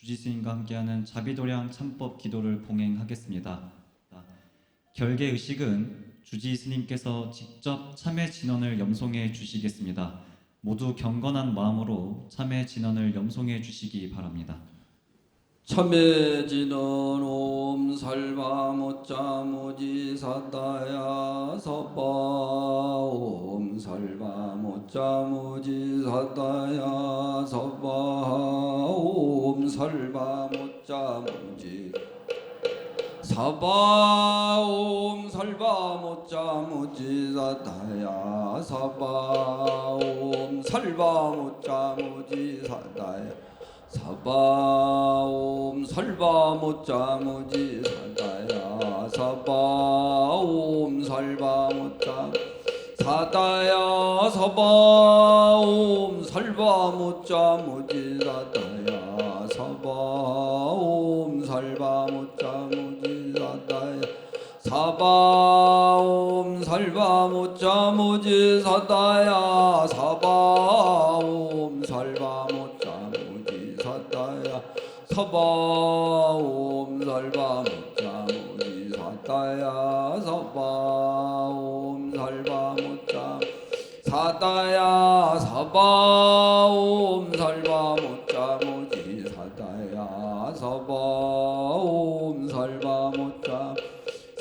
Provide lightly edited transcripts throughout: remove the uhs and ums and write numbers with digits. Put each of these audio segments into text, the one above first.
주지스님과 함께하는 자비도량 참법 기도를 봉행하겠습니다. 결계 의식은 주지스님께서 직접 참회 진언을 염송해 주시겠습니다. 모두 경건한 마음으로 참회 진언을 염송해 주시기 바랍니다. 참회 진언 옴 살바 모짜 모지 사다야 서바 옴 살바 모짜 모지 사다야 서바 옴 살바 모짜 모지 사바 옴 살바 모짜 모지 사다야 사바 옴 살바 모짜 모지 사다야 사바옴 살바모짜 모지 사다야 사바옴 살바모짜 사다야 사바옴 살바모짜 모지 사다야 사바옴 살바모짜 모지 사다야 사바옴 살바모짜 모지 사다야 사바옴 살바모짜 사다야 사바옴 살바모짜 모지 사다야 사바옴 살바모짜 사다야 사바옴 살바모짜 모지 사다야 사바옴 살바모짜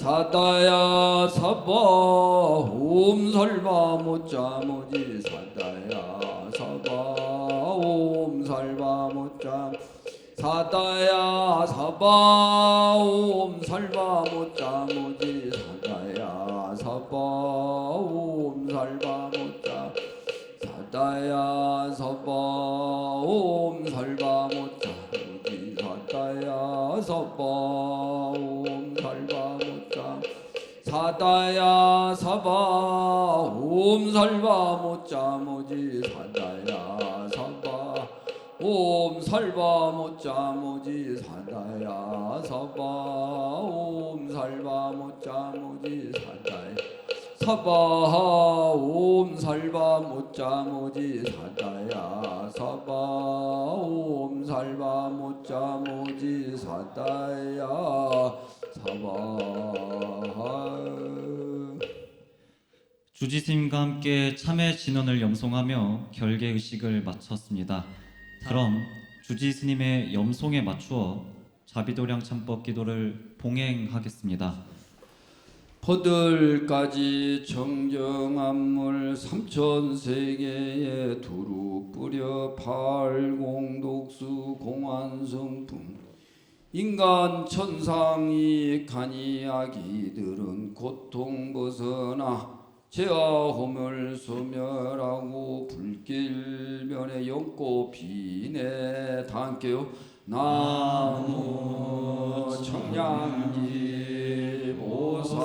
사다야 사바옴 살바모짜 모지 사다야 사바옴 살바모짜 사다야 사바옴 살바모짜 모지 사다야 사바옴 살바모짜 사다야 사바옴 살바모짜 모지 사다야 사바옴 살바모짜 사다야 사바옴 살바모짜 모지 사다야 사바옴 살바모짜 모지 사다야 사바옴 살바모짜 모지 사다야 사바옴 살바모짜 모지 사다야 사바옴 살바모짜 모지 사다야 주지스님과 함께 참회 진언을 염송하며 결계 의식을 마쳤습니다. 그럼 주지스님의 염송에 맞추어 자비도량 참법 기도를 봉행하겠습니다. 포들까지 정정한 물 삼천세계에 두루 뿌려 팔공독수 공안성품 인간 천상이 가니 아기들은 고통 벗어나 제아호멸 소멸하고 불길면에 연꽃 피네 단께요 나무 청량지 보살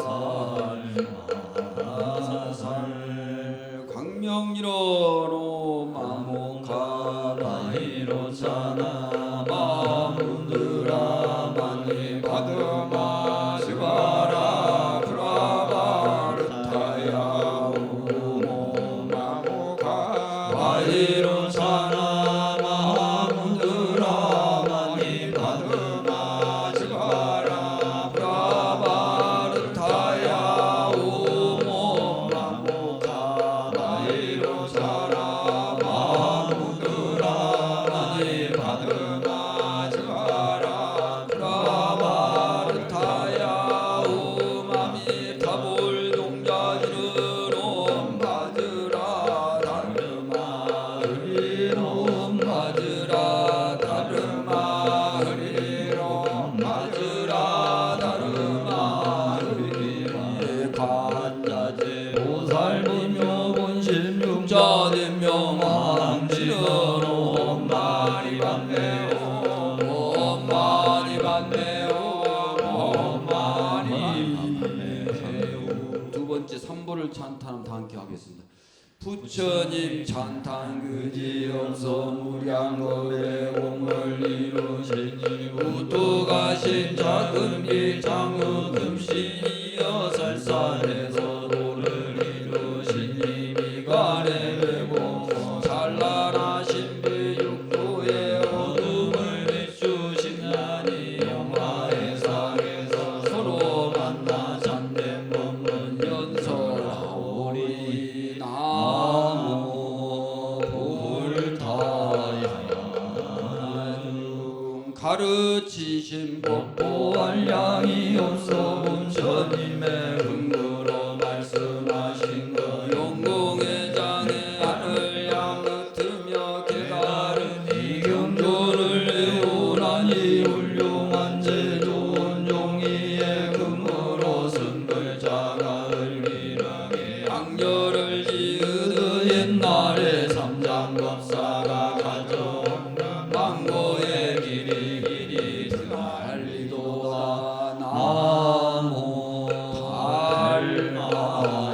마살 광명이로로 마모카바이로 차나 마문드라 만니 바드마 시바라 프라바르타야 우모 마모카바이로 차나 마문드라 만니 바드마 시바라 프라바르타야 우모 마모카바이로 차나 마문드라 만니 바드마 시바라 프라바르타야 우마미 타볼 동자들은 바드라 다르마 흐리롬 바드라 다르마 흐리롬 바드라 다르마 흐리롬 간자제 보살불묘 본실육자대묘 망지르롬 많이 받네요 많이 받네요 많이 받네요. 두 번째 삼보를 찬탄하면 다 함께 하겠습니다. 부처님 찬탄 그지없어 무량겁의 공을 이루시니 우뚝하신 작은비 장흑금신이여 설산에서 도를 이루시니 미간에 외고 찬란하신 비육도에 어둠을 비추 가르치신 법 보할 양이 없어 부처님의 근거로 말씀하신 것 용궁의 장에 하늘 양으트며 깨달은 이 경조를 외우라니 훌륭한 제도원 종이의 금으로 쓴 글자가 을미르게 양녀를 지으듯 옛날에 삼장법사가 가져온 망고의 길이 달리도다 나무 달마야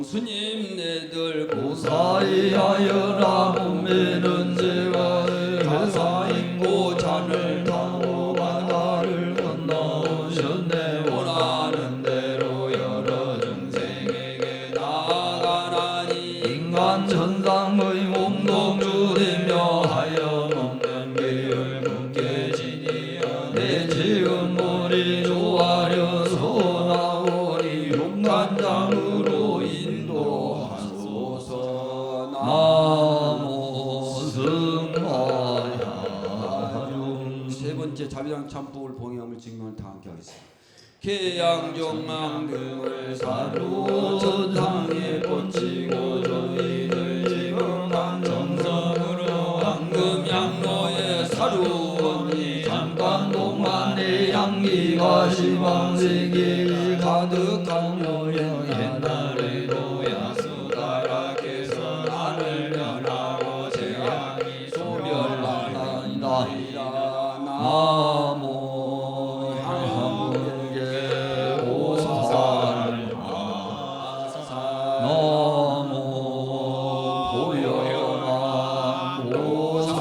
스님 내들 고사이하여라 몸매는 제가 가사인고 잔을 타고 바다를 건너오셨네 원하는 대로 여러 중생에게 나가나니 인간 천상의 몸동주되며 하여 먹는 길을 묻게 지니어 내 지은 물이 조아려서 나오니 용간장으로 인도하소서 나모 승하야중 세 번째 자비랑 참법을 봉행함을 증명을 다 함께 하겠습니다. 계양종망 등을 사루 전상에 뻗치고 저희들 지금 감정성으로 황금 양로에 사루언니 잠깐 동안의 향기가 시방세계 가득한 요령 옛날에도 야수다라께서 나를 면하고 재앙이 소멸하나이다 나모 향문계 오사살 너무 보여만 오살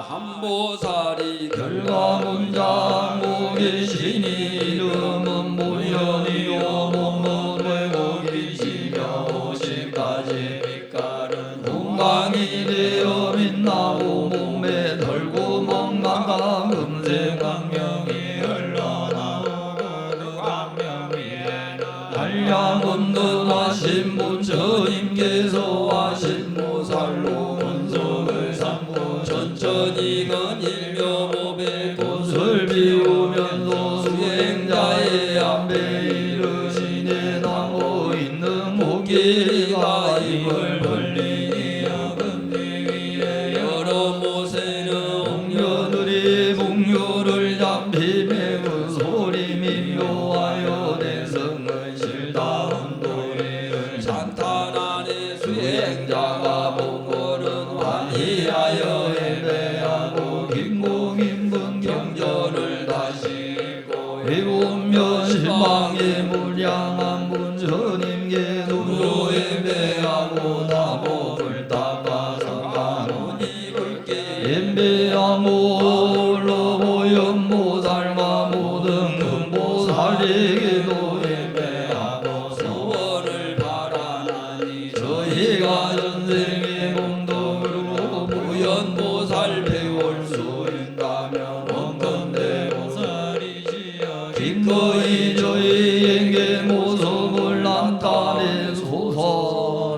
한보살이 결과문장 모계시니 이름은 모현이요 몸은 왜곡이시며 50가지 빛깔은 동강이 되어 빛나고 몸에 덜고 멍망가 금색 광명이 흘러나오고 그 광명 위에는 한량운둔하신 부처님께서 하신 모살로 권속을 삼고 천천히건 일묘법에 꽃을 피우면서 수행자의 앞에 이르시네 당고 있는 모기가 입을 벌리니 금지 위에 여러 모세는 옹녀들이 목류를 잡히매 그 소리 미묘하여 대성의 실다운 도리를 찬탄하네 수행자가 복고는 환희하여 예배하고 긴공인분 경전을 다시 읽고 외우며 실망의 무량한 부처님께 눈으로 예배하고 다복을 닦아서 가노니 붉게 예배하고 홀로 보현보살과 모든 금보살에게도 예배하고 소원을 바라나니 저희가 전생의 공덕으로 보현보살 배울 수 있다면 원건대 보살이시여 기꺼이 저희에게 모습을 나타내소서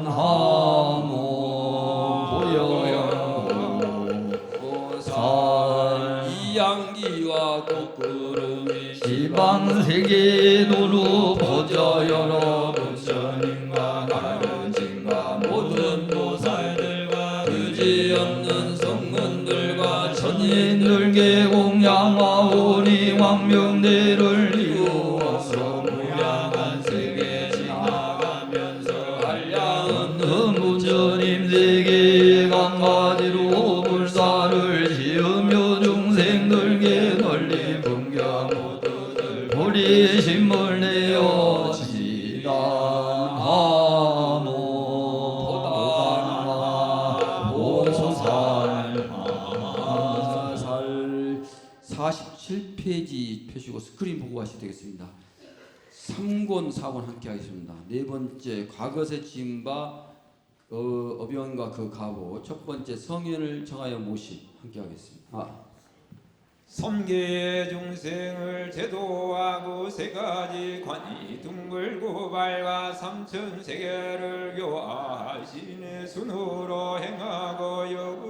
나모 보현보살 이양기와 꽃구름이 지방세계에 두루 퍼져 여러 부처님과 가르침과 모든 보살들과 그지없는 성문들과 천인들께 공양하오니 광명대를 이루어서 무량한 세계 지나가면서 한량없는 부처님 세계에 강가지로 불사를 지으며 중생들께 널리 분경 모두들 우리 신물 내어 지다 나모 보살 47페이지 펴시고 스크린 보고 하시면 되겠습니다. 3권 4권 함께 하겠습니다. 네 번째 과거세 지은바 어병과 그 가보 첫 번째 성현을 정하여 모시 함께 하겠습니다. 섬계의 중생을 제도하고 세 가지 관이 둥글고 밝아 삼천세계를 교화하시네 순으로 행하고 여부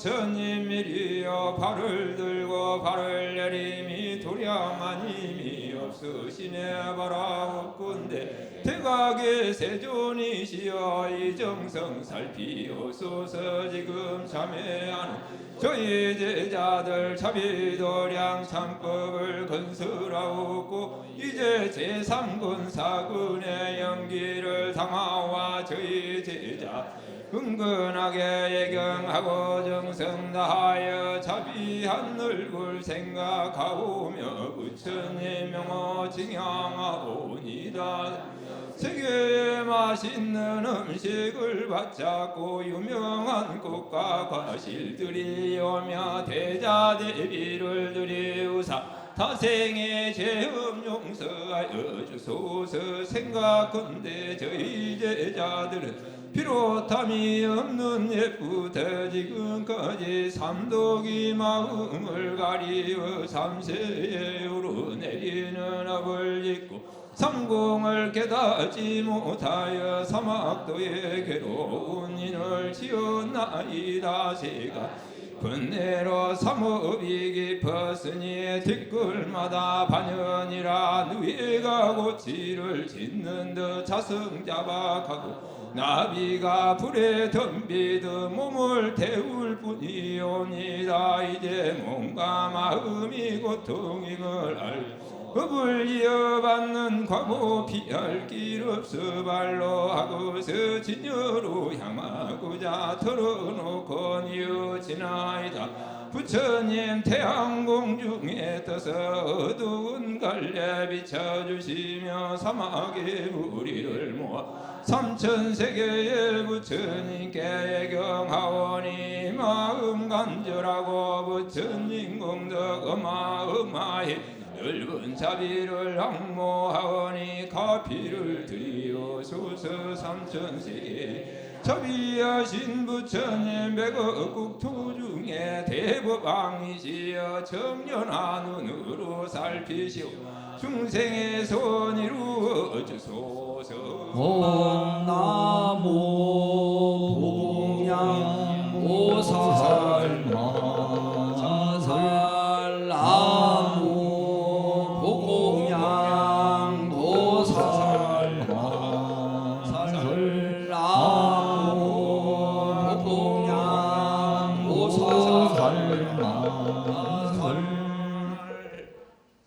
부처님 미리여 발을 들고 발을 내림이 도량한 힘이 없으시네 바라옵건대 대각의 세존이시여 이 정성 살피옵소서. 지금 참회하는 저희 제자들 자비도량 참법을 건설하옵고 이제 제3군 사군의 연기를 당하와 저희 제자 근근하게 예경하고 정성 다하여 자비한 얼굴 생각하오며 부처님 명호 징양하오니다. 세계에 맛있는 음식을 바쳤고 유명한 꽃과 과실들이 오며 대자 대비를 드리우사 타생의 죄업 용서하여 주소서. 생각건대 저희 제자들은 비롯함이 없는 예부터 지금까지 삼독이 마음을 가리워 삼세에 오르내리는 업을 짓고 삼공을 깨닫지 못하여 사막도에 괴로운 인을 지었나이다. 제가 번뇌로 삼업이 깊었으니 뒷골마다 반연이라 누이가 고치를 짓는 듯 자성자박하고 나비가 불에 덤비듯 몸을 태울 뿐이옵니다. 이제 몸과 마음이 고통임을 알고 법을 이어받는 과거 피할 길 없어 발로 하고서 진여로 향하고자 털어놓고 뉘어지나이다. 부처님 태양공중에 떠서 어두운 갈래 비춰주시며 사막의 무리를 모아 삼천세계의 부처님께 예경하오니 마음 간절하고 부처님 공덕 어마어마해 넓은 자비를 항모하오니 가피를 드리오소서. 삼천세계 자비하신 부처님 백억국토 중에 대법왕이시여 정연한 눈으로 살피시오 중생의 손 이루어 주소서. 옴 나모 봉양 보살마살 나모 봉양 보살마살 나모 봉양 보살마살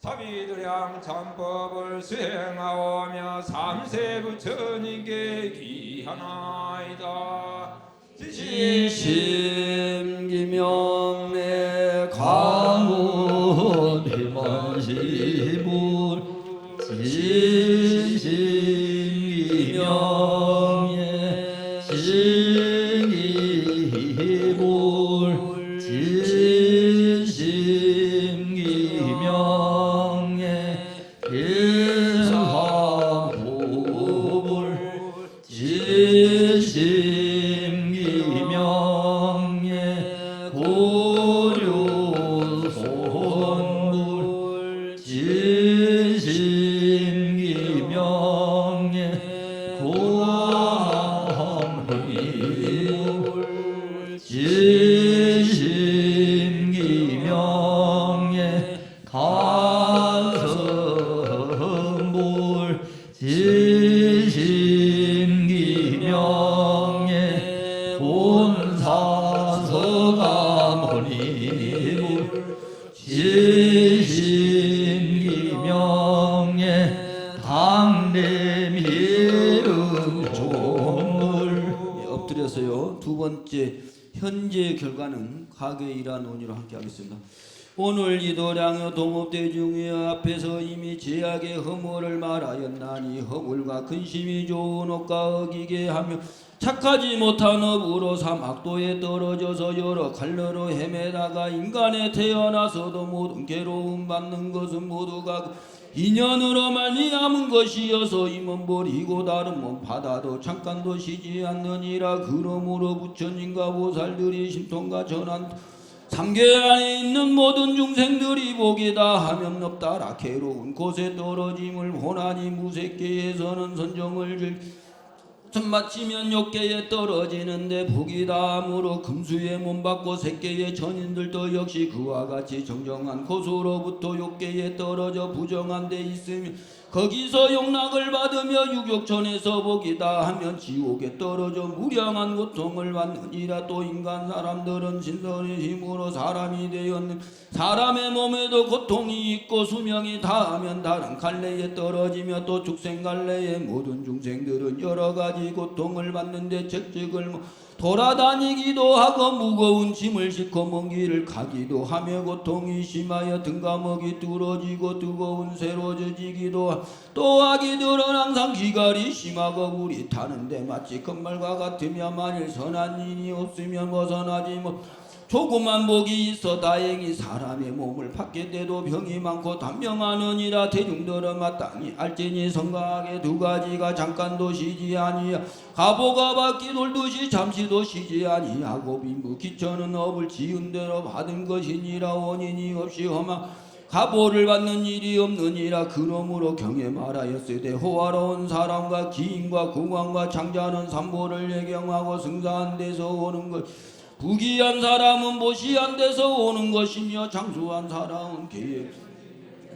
자비도량 참법을 수행하오며 삼세 부처님께 기하나이다. 지심기명내 강원희만시불 지심기명내 시기불 지심기명내 일화불 지심기명내 고류손불 지심기명내 고함불 지심기명내 간성불 지심기명내 본사서가모니불 지심기명내 당대미름종불. 엎드려서요. 두 번째 현재 결과는 가계이라 논의로 함께 하겠습니다. 오늘 이도량여 동업대중의 앞에서 이미 제약의 허물을 말하였나니 허물과 근심이 좋은 업과 어기게 하며 착하지 못한 업으로 사막도에 떨어져서 여러 갈래로 헤매다가 인간에 태어나서도 모든 괴로움 받는 것은 모두가 인연으로 말미암은 것이어서 이 몸 버리고 다른 몸 받아도 잠깐도 쉬지 않느니라. 그러므로 부처님과 보살들이 신통과 전한 삼계 안에 있는 모든 중생들이 복이다 하면 없다라. 괴로운 곳에 떨어짐을 호나니 무색계에서는 선정을 천 맞히면 욕계에 떨어지는데 복이 다함으로 금수에 몸받고 색계의 전인들도 역시 그와 같이 정정한 고수로부터 욕계에 떨어져 부정한 데 있으며 거기서 용락을 받으며 유격천에서 복이다 하면 지옥에 떨어져 무량한 고통을 받느니라. 또 인간 사람들은 신선의 힘으로 사람이 되었는 사람의 몸에도 고통이 있고 수명이 다하면 다른 갈래에 떨어지며 또 축생갈래의 모든 중생들은 여러 가지 고통을 받는데 채찍을 돌아다니기도 하고 무거운 짐을 싣고 먼 길을 가기도 하며 고통이 심하여 등가먹이 뚫어지고 뜨거운 새로 젖이기도 하고 또 아기들은 항상 기갈이 심하고 우리 타는데 마치 금말과 같으며 만일 선한 일이 없으면 벗어나지 못 조그만 복이 있어 다행히 사람의 몸을 받게 돼도 병이 많고 단명하느니라. 대중들은 마땅히 알지니 성가하게 두 가지가 잠깐도 쉬지 아니하 가보가 바퀴 돌듯이 잠시도 쉬지 아니하고 빈부 기천은 업을 지은 대로 받은 것이니라. 원인이 없이 험한 가보를 받는 일이 없느니라. 그러므로 경에 말하였으되 호화로운 사람과 기인과 궁왕과 장자는 삼보를 예경하고 승사한 데서 오는 것 부귀한 사람은 보시한 데서 오는 것이며 장수한 사람은 계획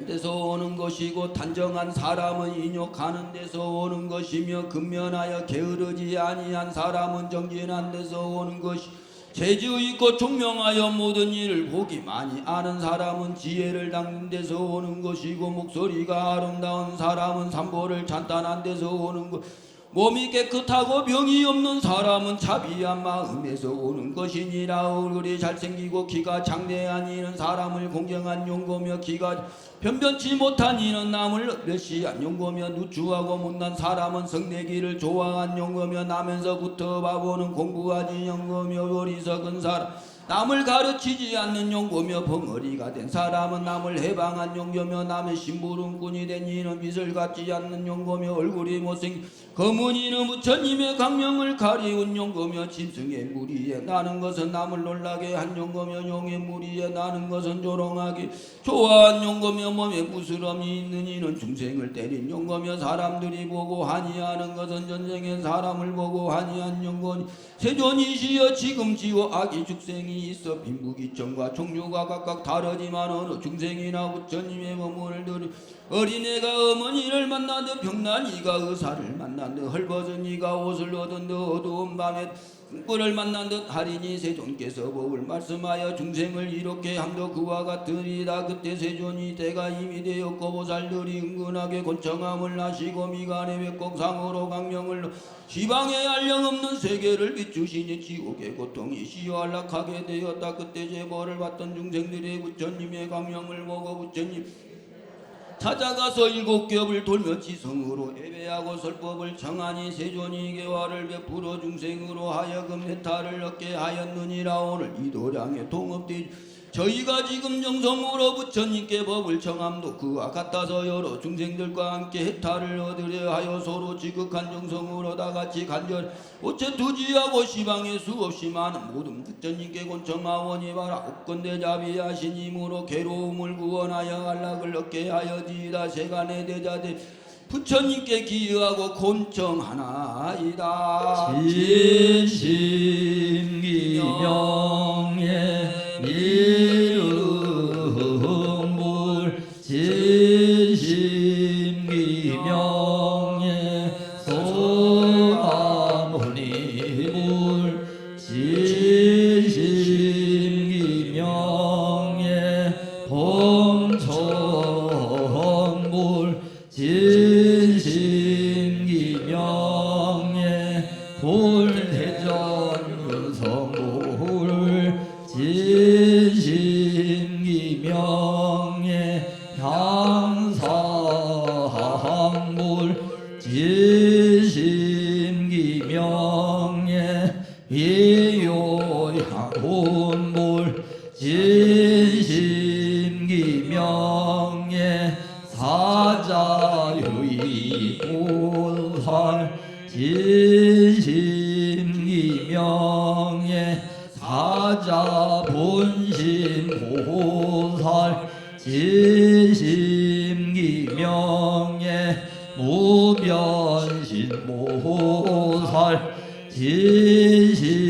데서 오는 것이고 단정한 사람은 인욕하는 데서 오는 것이며 근면하여 게으르지 아니한 사람은 정진한 데서 오는 것이 재주 있고 총명하여 모든 일을 보기 많이 아는 사람은 지혜를 닦는 데서 오는 것이고 목소리가 아름다운 사람은 삼보를 찬탄한 데서 오는 것 몸이 깨끗하고 병이 없는 사람은 자비한 마음에서 오는 것이니라. 얼굴이 잘생기고 키가 장대한 이는 사람을 공경한 용고며 키가 변변치 못한 이는 남을 멸시한 용고며 누추하고 못난 사람은 성내기를 좋아한 용고며 나면서부터 바보는 공부하지 용고며 어리석은 사람 남을 가르치지 않는 용고며 벙어리가 된 사람은 남을 해방한 용고며 남의 심부름꾼이 된 이는 빛을 갖지 않는 용고며 얼굴이 못생긴 검은 이는 부처님의 강명을 가리운 용고며 짐승의 무리에 나는 것은 남을 놀라게 한 용고며 용의 무리에 나는 것은 조롱하기 좋아한 용고며 몸에 부스럼이 있는 이는 중생을 때린 용고며 사람들이 보고 한이하는 것은 전생에 사람을 보고 한이한 용고니 세존이시여 지금 지워 악이 죽생이 있어 빈부기천과 종류가 각각 다르지만 어느 중생이나 부처님의 법문을 들으 어린애가 어머니를 만나듯 병난 이가 의사를 만난듯 헐벗은 이가 옷을 얻은 듯 어두운 밤에 꿀을 만난 듯 하리니 세존께서 법을 말씀하여 중생을 이렇게 함도 그와 같으리다. 그때 세존이 때가 이미 되었고 보살들이 은근하게 곤청함을 하시고 미간에 백곡상으로 강명을 시방에 알령없는 세계를 비추시니 지옥의 고통이 시어 안락하게 되었다. 그때 제벌을 받던 중생들의 부처님의 강명을 보고 부처님 찾아가서 일곱 겹을 돌며 지성으로 예배하고 설법을 청하니 세존이 개화를 베풀어 중생으로 하여금 해탈을 얻게 하였느니라. 오늘 이도량의 동업대 저희가 지금 정성으로 부처님께 법을 청함도 그와 같아서 여러 중생들과 함께 해탈을 얻으려 하여 서로 지극한 정성으로 다같이 간절 오체 투지하고 시방에 수없이 많은 모든 부처님께 곤청하오니 바라 옥건대 자비하신 힘으로 괴로움을 구원하여 안락을 얻게 하여지이다. 세간의 대자들 부처님께 기여하고 곤청하나이다. 진심기명예 이름물 진심기명예 소나무니물 진심기명예 범천물 진심기명예 불대전성물 진심기명예 향사항물 진심기명예 위요향운물 진심기명예 사자유이본살 진심기명예 사자본심보살 진심기명예 무변신보살 보살 진심기명예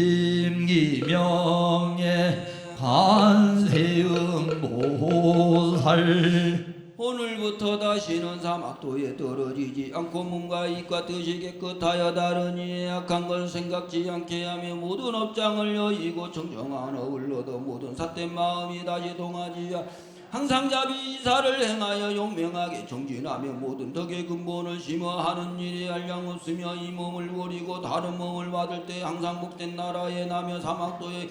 관세음 보살 오늘부터 다시는 사막도에 떨어지지 않고 몸과 입과 뜻이 깨끗하여 다른 이의 악한 걸 생각지 않게 하며 모든 업장을 여의고 정정한 업을 얻어 모든 삿된 마음이 다시 동하지야 항상 자비 이사를 행하여 용맹하게 정진하며 모든 덕의 근본을 심어 하는 일에 한량 없으며 이 몸을 버리고 다른 몸을 받을 때 항상 복된 나라에 나며 사막도에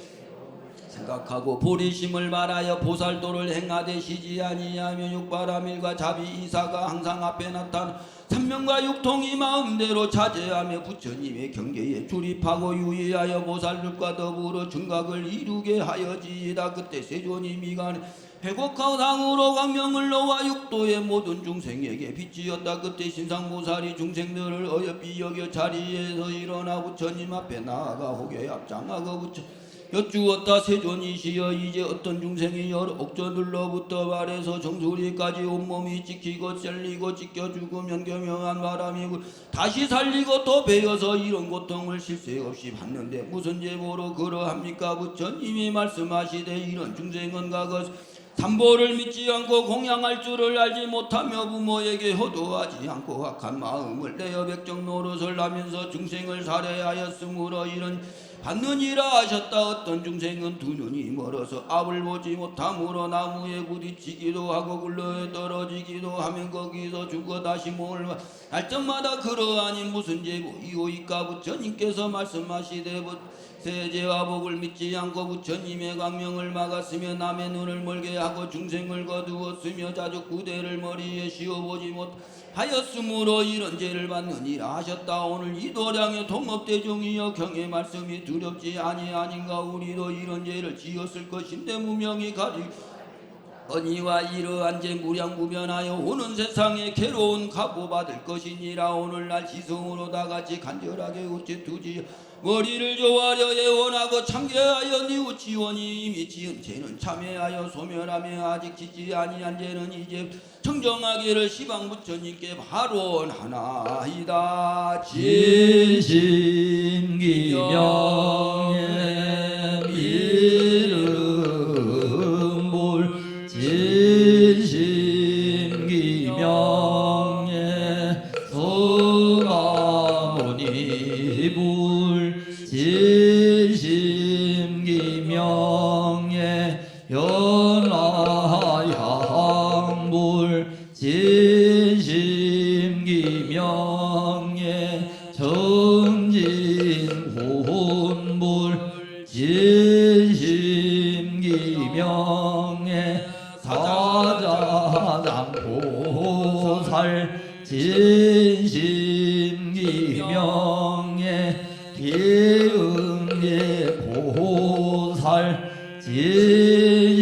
생각하고 보리심을 말하여 보살도를 행하되 쉬지 아니하며 육바라밀과 자비 이사가 항상 앞에 나타나 삼명과 육통이 마음대로 자제하며 부처님의 경계에 출입하고 유의하여 보살들과 더불어 증각을 이루게 하여지이다. 그때 세존이 미간에 회곡하고 상으로 광명을 놓아 육도의 모든 중생에게 빛이었다. 그때 신상보살이 중생들을 어여삐 여겨 자리에서 일어나 부처님 앞에 나아가 호계 앞장하고 부처 여쭈었다. 세존이시여 이제 어떤 중생이 여러 옥저들로부터 발해서 정수리까지 온몸이 찍히고 셀리고 찢겨 죽으면 겸용한 바람이고 다시 살리고 또 베어서 이런 고통을 쉴 새 없이 받는데 무슨 제보로 그러합니까? 부처님이 말씀하시되 이런 중생은 과거 삼보를 믿지 않고 공양할 줄을 알지 못하며 부모에게 효도하지 않고 악한 마음을 내어 백정 노릇을 하면서 중생을 살해하였으므로 이런 받느니라 하셨다. 어떤 중생은 두 눈이 멀어서 앞을 보지 못함으로 나무에 부딪히기도 하고 굴러에 떨어지기도 하면 거기서 죽어 다시 몸을 날정마다 그러하니 무슨 제보이오이까? 부처님께서 말씀하시되 세제와 복을 믿지 않고 부처님의 광명을 막았으며 남의 눈을 멀게 하고 중생을 거두었으며 자주 구대를 머리에 씌워보지 못하였으므로 이런 죄를 받느니라 하셨다. 오늘 이 도량의 통업대중이여 경의 말씀이 두렵지 아니하닌가? 우리도 이런 죄를 지었을 것인데 무명히 가리고 언니와 이러한 죄 무량무변하여 오는 세상에 괴로운 각오받을 것이니라. 오늘날 지성으로 다같이 간절하게 우체투지 머리를 조아려 예원하고 참개하여 뉘우치오니 이미 지은 죄는 참회하여 소멸하며 아직 짓지 아니한 죄는 이제 청정하기를 시방 부처님께 발언하나이다. 진심기명예 이름불 진심기명예 서가모니불 진심기명예 연라향불 진심기명예 정진혼불 진심기명예 사자장보살 진심기명예 기응예보살 진심기명예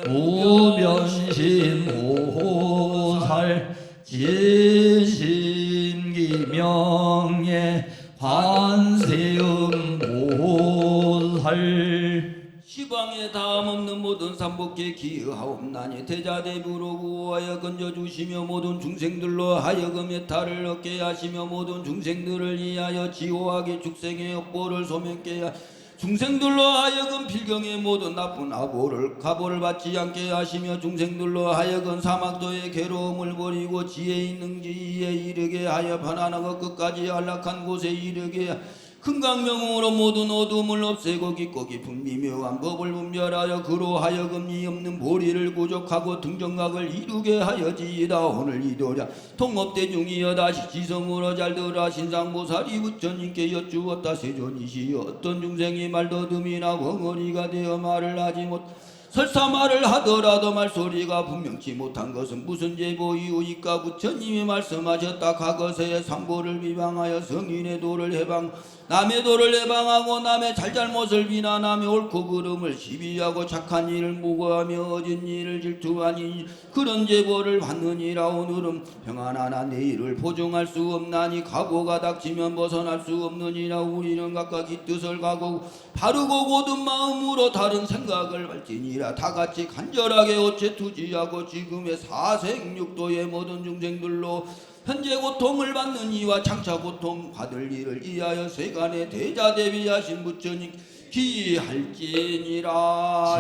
무변심보살 진심기명예 관세음보살 시방에 다음 없는 모든 삼복에 기여하옵나니 대자대부로 구하여 건져주시며 모든 중생들로 하여금 해탈을 얻게 하시며 모든 중생들을 위하여 지호하게 죽생의 업보를 소멸케 하시며 중생들로 하여금 필경의 모든 나쁜 가보를 받지 않게 하시며 중생들로 하여금 사막도의 괴로움을 버리고 지혜 있는 지에 이르게 하여 편안하고 끝까지 안락한 곳에 이르게 하여 큰 강명으로 모든 어둠을 없애고 깊고 깊은 미묘한 법을 분별하여 그로 하여금 이 없는 보리를 구족하고 등정각을 이루게 하여지이다. 오늘 이도량 통업대중이여 다시 지성으로 잘 들으라. 신상보살이 부처님께 여쭈었다. 세존이시여 어떤 중생이 말더듬이나 벙어리가 되어 말을 하지 못 설사 말을 하더라도 말소리가 분명치 못한 것은 무슨 제보이오이까? 부처님이 말씀하셨다. 과거세의 삼보를 비방하여 성인의 도를 해방 남의 도를 해방하고 남의 잘잘못을 비난하며 옳고 그름을 시비하고 착한 일을 무고하며 어진 일을 질투하니 그런 제보를 받느니라. 오늘은 평안하나 내일을 보증할 수 없나니 각오가 닥치면 벗어날 수 없느니라. 우리는 각각 이 뜻을 가고 바르고 고든 마음으로 다른 생각을 할지니라. 다같이 간절하게 어체투지하고 지금의 사생육도의 모든 중생들로 현재 고통을 받는 이와 장차 고통 받을 이를 이하여 세간의 대자 대비하신 부처님 기할지니라.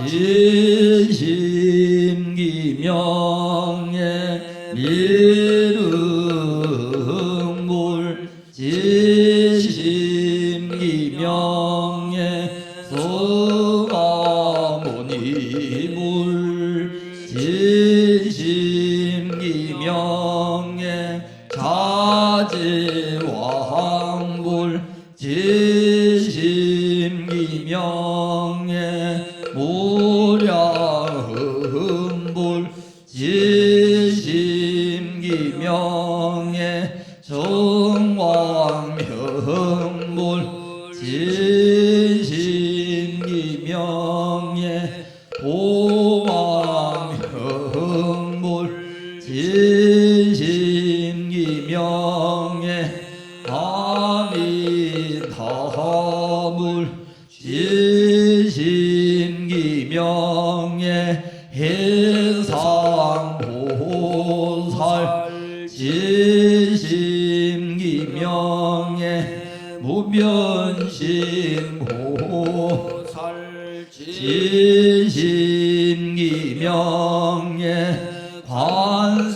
진심기명의 미륵물 진심기명의 성아모니물 진심기명의 자지왕물 진심기명의 무량흠불 진심기명의 정왕명물 진심기명의 보왕명물 진심기명의 아미타물 진심기명의 해상보살 진심기명의 무변신보살 진심기명의 관세음보살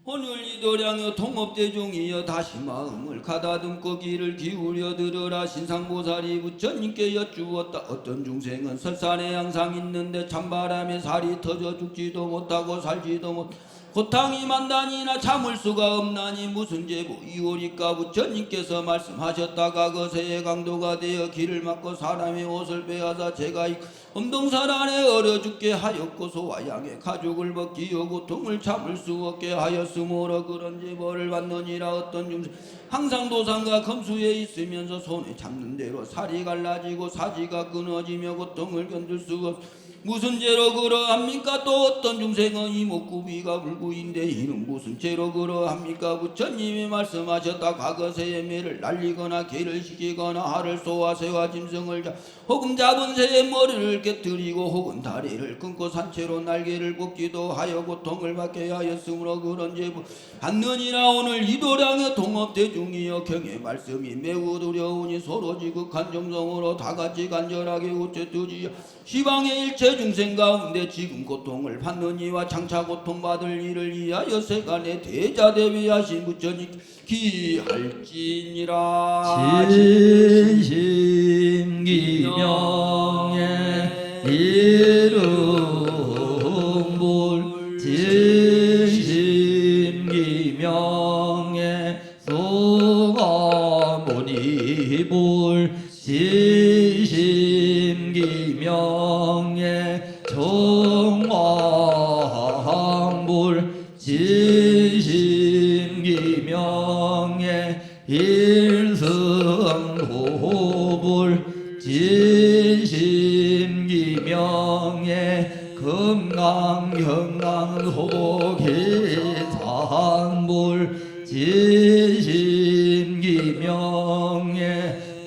오늘 이도량여 통업대중이여 다시 마음을 가다듬고 귀를 기울여 들으라. 신상보살이 부처님께 여쭈었다. 어떤 중생은 설산에 항상 있는데 찬바람에 살이 터져 죽지도 못하고 살지도 못 고탕이 만단이나 참을 수가 없나니 무슨 죄고 이오리까. 부처님께서 말씀하셨다가 거세의 강도가 되어 길을 막고 사람의 옷을 빼앗아 제가 엄동살 안에 얼어 죽게 하였고 소와 양의 가죽을 벗기어 고통을 참을 수 없게 하였으므로 그런 죄벌을 받느니라. 어떤 중생 항상 도상과 검수에 있으면서 손에 잡는 대로 살이 갈라지고 사지가 끊어지며 고통을 견딜 수 없 무슨 죄로 그러합니까? 또 어떤 중생은 이목구비가 불구인데 이는 무슨 죄로 그러합니까? 부처님이 말씀하셨다. 과거새의 매를 날리거나 개를 시키거나 알을 쏘아 새와 짐승을 혹은 잡은 새의 머리를 깨뜨리고 혹은 다리를 끊고 산채로 날개를 뽑기도 하여 고통을 받게 하였으므로 그런 죄 받느니라. 오늘 이도량의 통업대중이여 경의 말씀이 매우 두려우니 서로 지극한 정성으로 다같이 간절하게 우체투지여 시방의 일체 중생 가운데 지금 고통을 받는 이와 장차 고통받을 이를 위하여 세간의 대자 대비하신 부처님 기할지니라. 진심기명의 이름불 진심기명의 성아모니불 진심기명의 정왕불 진심기명의 일승도불 진심기명의 금강경강소계산불 진심기명의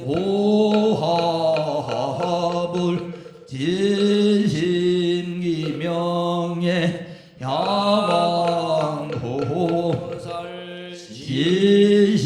보화불 진심기명의 야망보살 진심기명의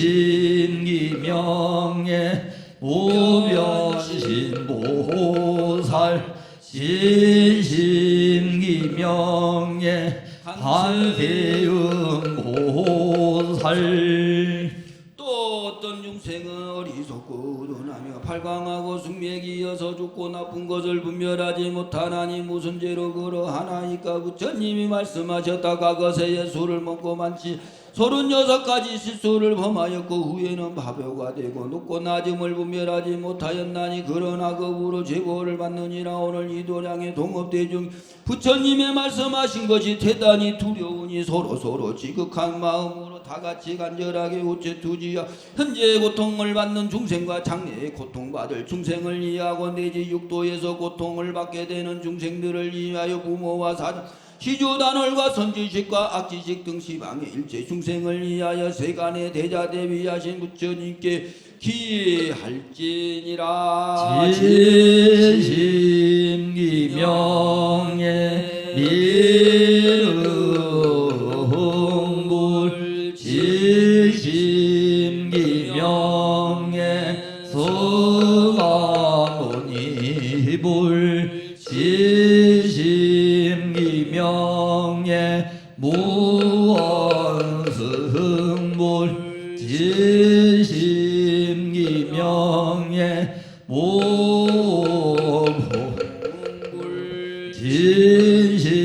무변신보살 진심기명의 관세음보살 또 어떤 중생은 어리석고 우둔하며 발광하고 숙맥이 이어서 죽고 나쁜 것을 분별하지 못하나니 무슨 죄로 그러하나이까. 부처님이 말씀하셨다. 과거세에 술을 먹고 많지 36가지 실수를 범하였고 후에는 바보가 되고 높고 낮음을 분별하지 못하였나니 그러나 그 후로 죄벌을 받느니라. 오늘 이도량의 동업대중 부처님의 말씀하신 것이 대단히 두려우니 서로 지극한 마음으로 다같이 간절하게 우체투지여 현재의 고통을 받는 중생과 장래의 고통받을 중생을 이해하고 내지 육도에서 고통을 받게 되는 중생들을 이해하여 부모와 사정 시주단월과 선지식과 악지식 등 시방의 일체 중생을 위하여 세간의 대자 대비하신 부처님께 기할지니라. 진심기명의 미륵 진심기명예 성아노니불 진심기명예 무언승불 진심기명예 모불 진심기명예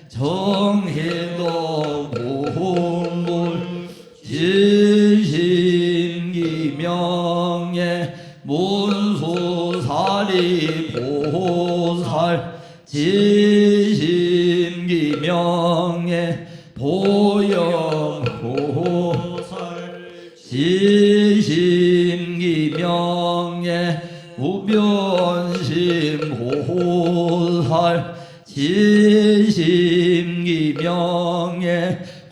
정해도 보물 진심기명예 문수사리 보살 진심기명예 보영보살 진심기명예 무변심보살 진심기명예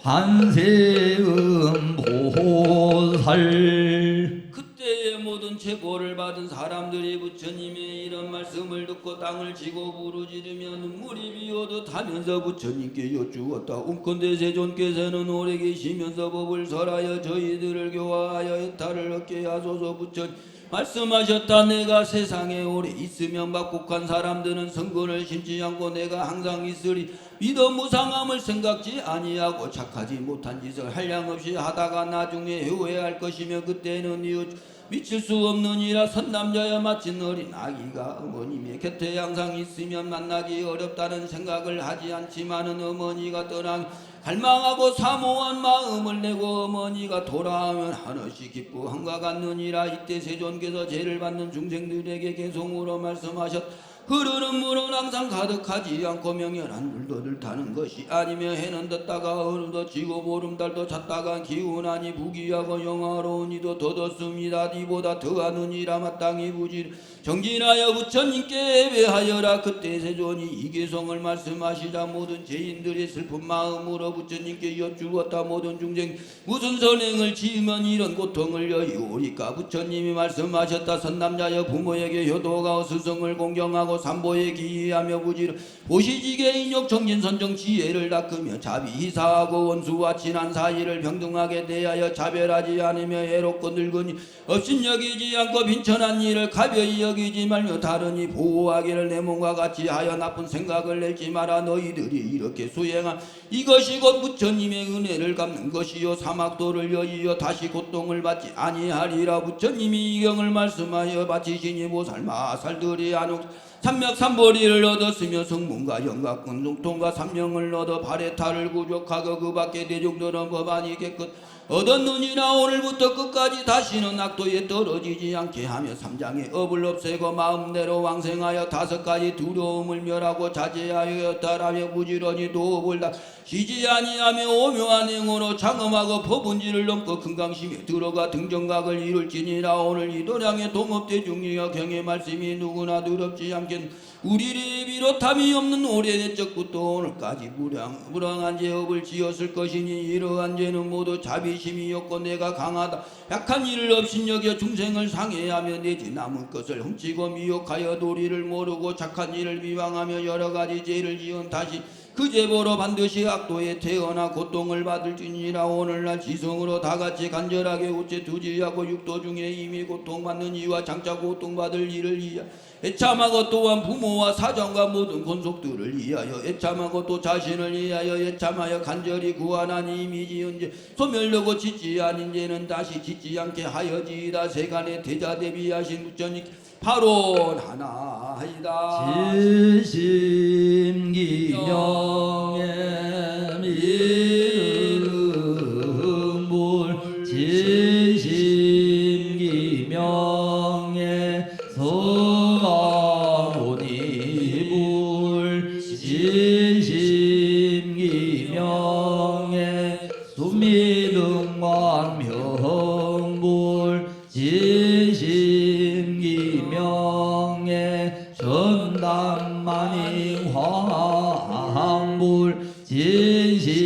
관세음보살. 그때의 모든 제보를 받은 사람들이 부처님의 이런 말씀을 듣고 땅을 지고 부르짖으며 눈물이 비오듯 하면서 부처님께 여쭈었다. 온컨대 세존께서는 오래 계시면서 법을 설하여 저희들을 교화하여 해탈을 얻게 하소서. 부처님 말씀하셨다. 내가 세상에 오래 있으면 막국한 사람들은 성근을 심지 않고 내가 항상 있으리. 믿어 무상함을 생각지 아니하고 착하지 못한 짓을 한량없이 하다가 나중에 후회할 것이며 그때는 이웃 미칠 수 없느니라. 선남자여 마친 어린 아기가 어머님의 곁에 항상 있으면 만나기 어렵다는 생각을 하지 않지만은 어머니가 떠나 갈망하고 사모한 마음을 내고 어머니가 돌아오면 한없이 기뻐함과 같느니라. 이때 세존께서 죄를 받는 중생들에게 개송으로 말씀하셨. 흐르는 물은 항상 가득하지 않고 명연한 물도를 타는 것이 아니며 해는 떴다가 어느덧 지고 보름달도 찼다가 기운하니 부귀하고 영화로운 이도 더덥습니다. 이보다 더하느니라. 마땅히 부지 정진하여 부처님께 예배하여라. 그때 세존이 이 개송을 말씀하시자 모든 죄인들이 슬픈 마음으로 부처님께 여쭈었다. 모든 중생 무슨 선행을 지으면 이런 고통을 여의오리까. 부처님이 말씀하셨다. 선남자여 부모에게 효도가 스승을 공경하고 삼보에 기이하며 부지를 보시지게 인욕 정진 선정 지혜를 닦으며 자비 희사하고 원수와 친한 사이를 평등하게 대하여 차별하지 않으며 애롭고 늙으니 업신여기지 않고 빈천한 일을 가벼이 여기지 말며 다르니 보호하기를 내 몸과 같이 하여 나쁜 생각을 내지 마라. 너희들이 이렇게 수행한 이것이 곧 부처님의 은혜를 갚는 것이요 사막도를 여의어 다시 고통을 받지 아니하리라. 부처님이 이 경을 말씀하여 바치시니 모살마살들이 안옥 삼맥삼보리를 얻었으며 성문과 영각근 중통과 삼명을 얻어 발해탈을 구족하고 그 밖에 대중들은 법안이 깨끗 얻었느니라. 오늘부터 끝까지 다시는 악도에 떨어지지 않게 하며 삼장의 업을 없애고 마음대로 왕생하여 다섯 가지 두려움을 멸하고 자제하여 따라며 부지런히 도업을 다 쉬지 아니하며 오묘한 행으로 장엄하고 법은지를 넘고 금강심에 들어가 등정각을 이룰지니라. 오늘 이 도량의 동업대중리와 경의 말씀이 누구나 두렵지 않겠 우리를 비롯함이 없는 오래된 적부터 오늘까지 무량한 죄업을 지었을 것이니 이러한 죄는 모두 자비심이 없고 내가 강하다 약한 일을 업신여겨 중생을 상해하며 내지 남은 것을 훔치고 미혹하여 도리를 모르고 착한 일을 비방하며 여러가지 죄를 지은 다시 그 죄보로 반드시 악도에 태어나 고통을 받을지니라. 오늘날 지성으로 다같이 간절하게 우째 두지하고 육도 중에 이미 고통받는 이와 장차 고통받을 이를 위하여 애참하고 또한 부모와 사정과 모든 권속들을 위하여 애참하고 또 자신을 위하여 애참하여 간절히 구하나니 이미 지은 죄 소멸되고 짓지 아닌 죄는 다시 짓지 않게 하여지이다. 세간의 대자 대비하신 부처님 바로 하나이다. 진심기명예 미음불 진심기명예 성아오니불 진심기명예 수미등왕명불 진심기명예 전당만인황불 진심기명예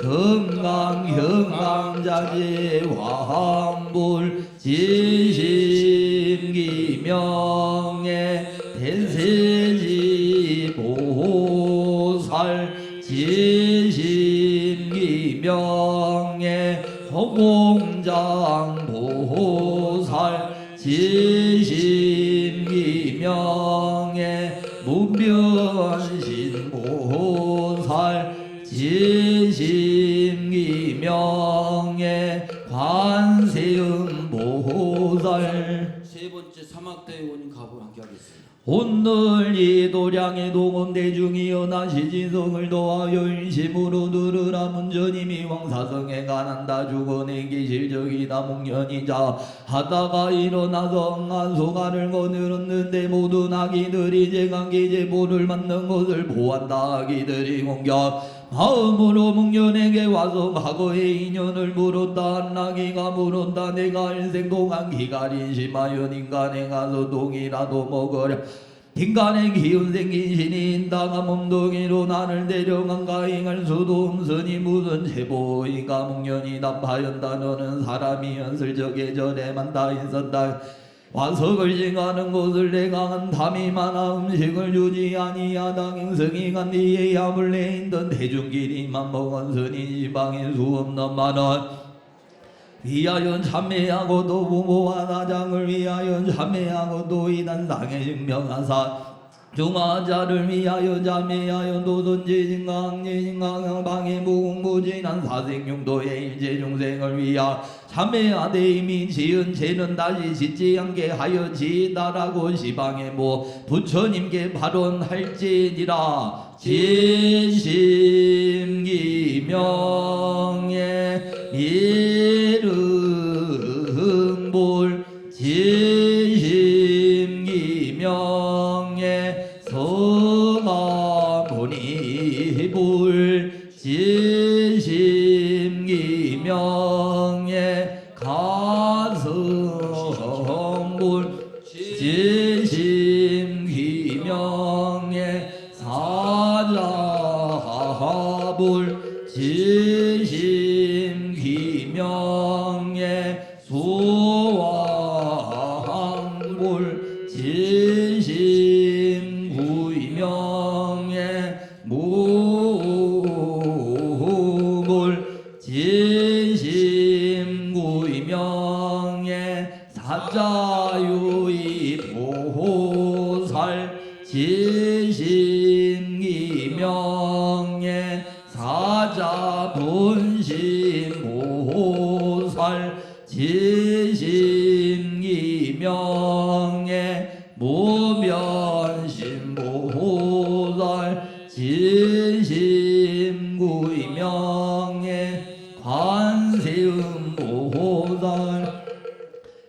건강형강자재왕불 진심기명예 대세지보살 지심기명예 호공장보살 지심기명예 무변신보살 지심기명예 관세음보살 세 번째 사막대의 원인 가보를 함께 하겠습니다. 오늘 이 도량의 동원 대중이여 나시지성을 도하여 일심으로 들으라 문전임이 왕사성에 관한다 죽어내 기실적이다 목련이자 하다가 일어나서 응한소가를 거느렸는데 모든 아기들이 제강기제보를 맞는 것을 보한다. 아기들이 공격 마음으로 목련에게 와서 과거의 인연을 물었다. 한나기가 물었다. 내가 일생 동안 기가린 심하연 인간에 가서 동이라도 먹으랴. 인간의 기운 생긴 신이 인다가 몸뚱이로 나를 데려간 가잉할 수도 없으니 무슨 제보이가 목련이 답하였다. 너는 사람이 연슬적에 전에만 다 있었다. 와서 걸싱하는 곳을 내가 한 담이 많아 음식을 주지 아니하다. 행성이가 네의 야물 내인던 대중끼리만 먹었으니 지방인 수 없는 만원 위하여 참매하고 또 부모와 나장을 위하여 참매하고 또 이단상에 증명하사 중화자를 위하여 자매하여 도선지진강예진강양 방해 무궁무진한 사생용도의 일제중생을 위하 참매하되 이미 지은 죄는 다시 짓지 않게 하여 지다라고 시방에 부처님께 발언할지니라. 진심기명예 미륵볼 진심기명예 성아모니불 진심기명예 가성불 진심기명예 사자불 진심기명예 소왕불 진심구이명예 무불 진심구이명예 사자유이보살 진심기명예 사자분심보살 진심기명예 무변심보살 진심구이명예 관세음보살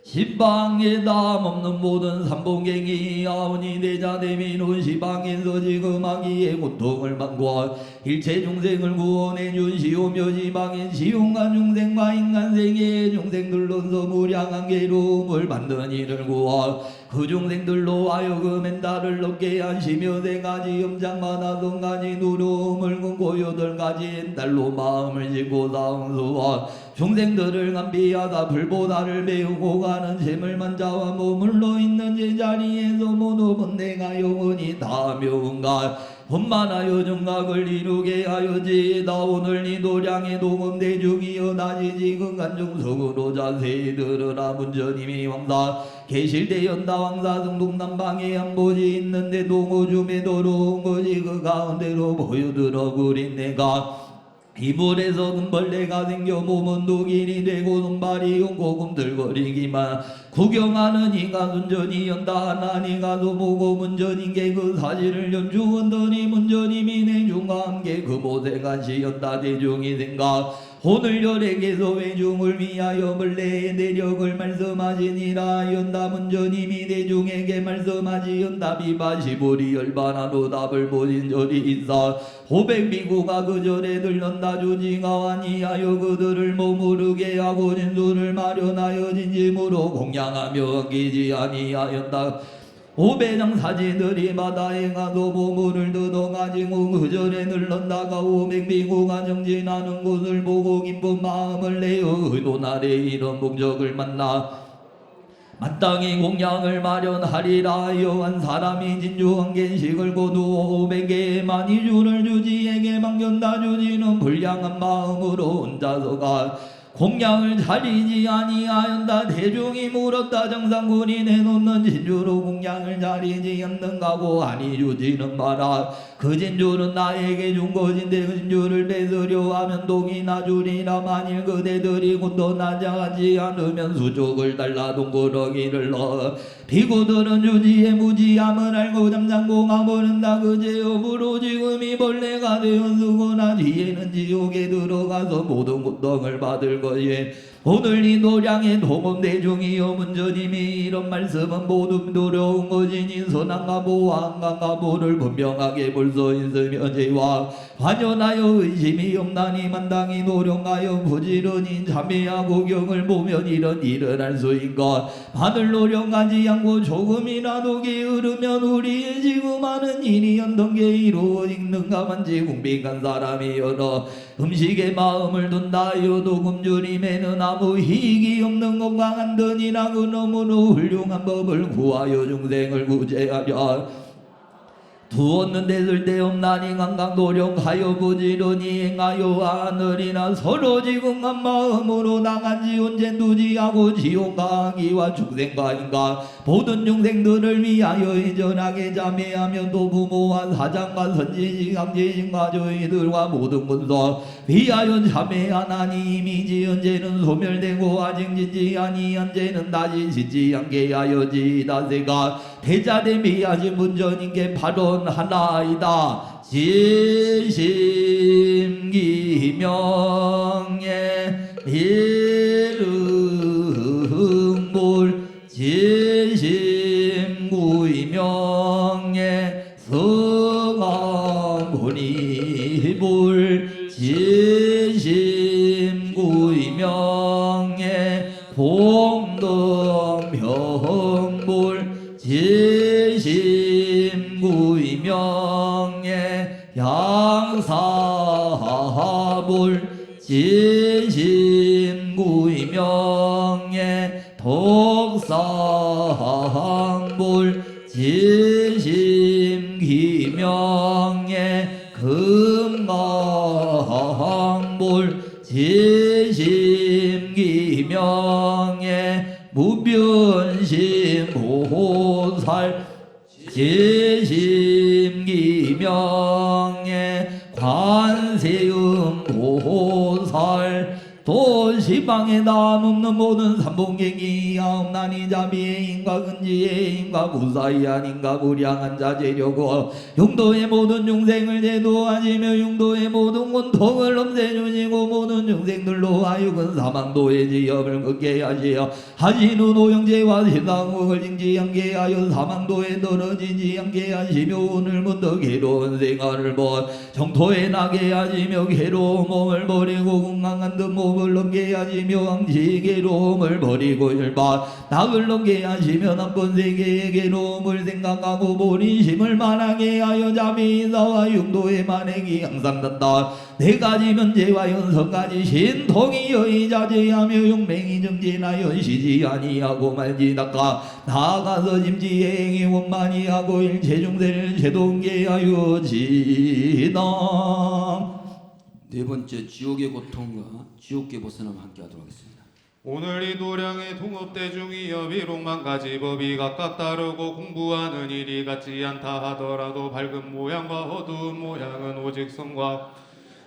시방에 담 없는 모든 삼봉갱이 아우니 대자대민은 시방에서 지금 아기의 고통을 만고 일체 중생을 구원해 주시오며 시방에 시용한 중생과 인간생의 중생들로서 무량한 괴로움을 받는 이를 구하 그 중생들로 하여금 엔달을 얻게 하시며 세 가지 염장마다 성가지 누름을 끊고 여덟 가지 엔달로 마음을 짓고 사응수와 중생들을 감비하다 불보다를 배우고 가는 재물만 자와 머물러 있는 제자리에서 모두 본 내가 영원히 다 명가 혼만하여 정각을 이루게 하여지이다. 오늘 이 도량의 동음 대중이여 나지 지금 간중석으로 자세히 들으라. 문전님이 왕사 계실대 연다 왕사성 동남방에 한보지 있는데 동호줌에 더러운 것이 그 가운데로 보여들어 그린 내가 이불에서 금벌레가 생겨 몸은 독일이 되고 손발이 용고금들거리기만 구경하는 이가 순전히 연다 하나니 가서 보고 문전인게 그 사실을 연주원더니 문전님이 내중과 함께 그 모세같이 연다 대중이 생각 오늘 열에게서 외중을 위하여 벌레의 내력을 말씀하시니라. 연다 문전님이 대중에게 말씀하시 연다 비바시보리 열반하로 답을 보신 절이 있어 호백비구가 그 절에 들런다 주지가 아니하여 그들을 머무르게 하고 진수를 마련하여 진심으로 공양하며 엉기지 아니하였다. 오배장 사지들이 바다에 가서 보물을 뜯어가지고 그 절에 늘렀다가 오백비구가 정진하는 곳을 보고 기쁜 마음을 내어 의도날에 이런 목적을 만나 마땅히 공양을 마련하리라. 여한 사람이 진주한 겐식을 거두 500개 많이 주를 주지에게 맡겼다. 주지는 불량한 마음으로 혼자서가 공양을 차리지 아니하였다. 대중이 물었다. 정상군이 내놓는 진주로 공양을 차리지 않는가고. 아니 주지는 마라. 그 진주는 나에게 준 것인데 그 진주를 뺏으려 하면 동이나 주리라. 만일 그대들이 곧도 나자하지 않으면 수족을 달라 동그러기를 넣어. 비구들은 주지의 무지함을 알고 잠잠고 가버린다. 그 죄업으로 지금이 벌레가 되었으거나 뒤에는 지옥에 들어가서 모든 고통을 받을 것이. 오늘 이 노량의 동업대중이여 문전님이 이런 말씀은 모두 두려운 것이니 선한가 보와 안간가 보를 분명하게 볼 수 있으며 죄와 관연하여 의심이 없나니 만당히 노력하여 부지런히 참회하고 경을 보면 이런 일을 할 수 있고 받을 노력하지 않고 조금이라도 게으르면 우리의 지금 하는 일이 어떤 게 이루어 있는가만지 궁핍한 사람이 여러 음식에 마음을 둔다 하여도 굶주림에는 아무 희익이 없는 건강한 던이라. 그러므로 훌륭한 법을 구하여 중생을 구제하려 두었는데 쓸데없나니 강강 노력하여 부지런히 행하여 하느니라. 서로 지금한 마음으로 나간지 언제 두지하고 지옥과 악이와 중생과 인간 모든 중생들을 위하여 애절하게 자매하며 또 부모와 사장과 선지식 강지식과 저희들과 모든 군소 위하여 자매하나니 이미 지은 죄는 소멸되고 아직 짓지 아니한 죄는 다시 짓지 않게 하여 지다세가 대자대미하신 문전인께 발언 하나이다. 지심기명예 일응불 지심구이명예 성아문이불 지심구이명예 공덕명불 지심구이명예 양사불 지심구이명예 독상불 지심기명예 금강불 지심기명예 무변심보살 지심기명예 관세음보살 또 시방에 남없는 모든 삼봉객이 없나니 자비의 인과 근지의 인과 무사히한 인과 무량한 자재려고 용도의 모든 중생을 제도하시며 용도의 모든 고통을 없애주시고 모든 중생들로 하여금 사망도의 지엽을 걷게 하시어 하시는 오영제와 세상을 징지하게 하여 사망도에 떨어지지 않게 하시며 오늘부터 괴로운 생활을 본 정토에 나게 하시며 괴로운 몸을 버리고 건강한 듯 몸을 넘게 하시며 왕지 괴로움을 버리고 일반 낙을 넘게 하시며 나쁜 세계의 괴로움을 생각하고 본인심을 만하게 하여 자비인사와 용도의 만행이 항상 단다. 네 가지 면제와 연서까지 신통이 여의자제하며 용맹이 정진하여 시지 아니하고 말지 닦아 나아가서 짐지의 행위 원만히 하고 일체 중생을 제동게 하여 지다. 네 번째 지옥의 고통과 지옥계 벗어남 함께 하도록 하겠습니다. 오늘 이 도량의 동업대중이여 비록만 가지 법이 각각 다르고 공부하는 일이 같지 않다 하더라도 밝은 모양과 어두운 모양은 오직 성과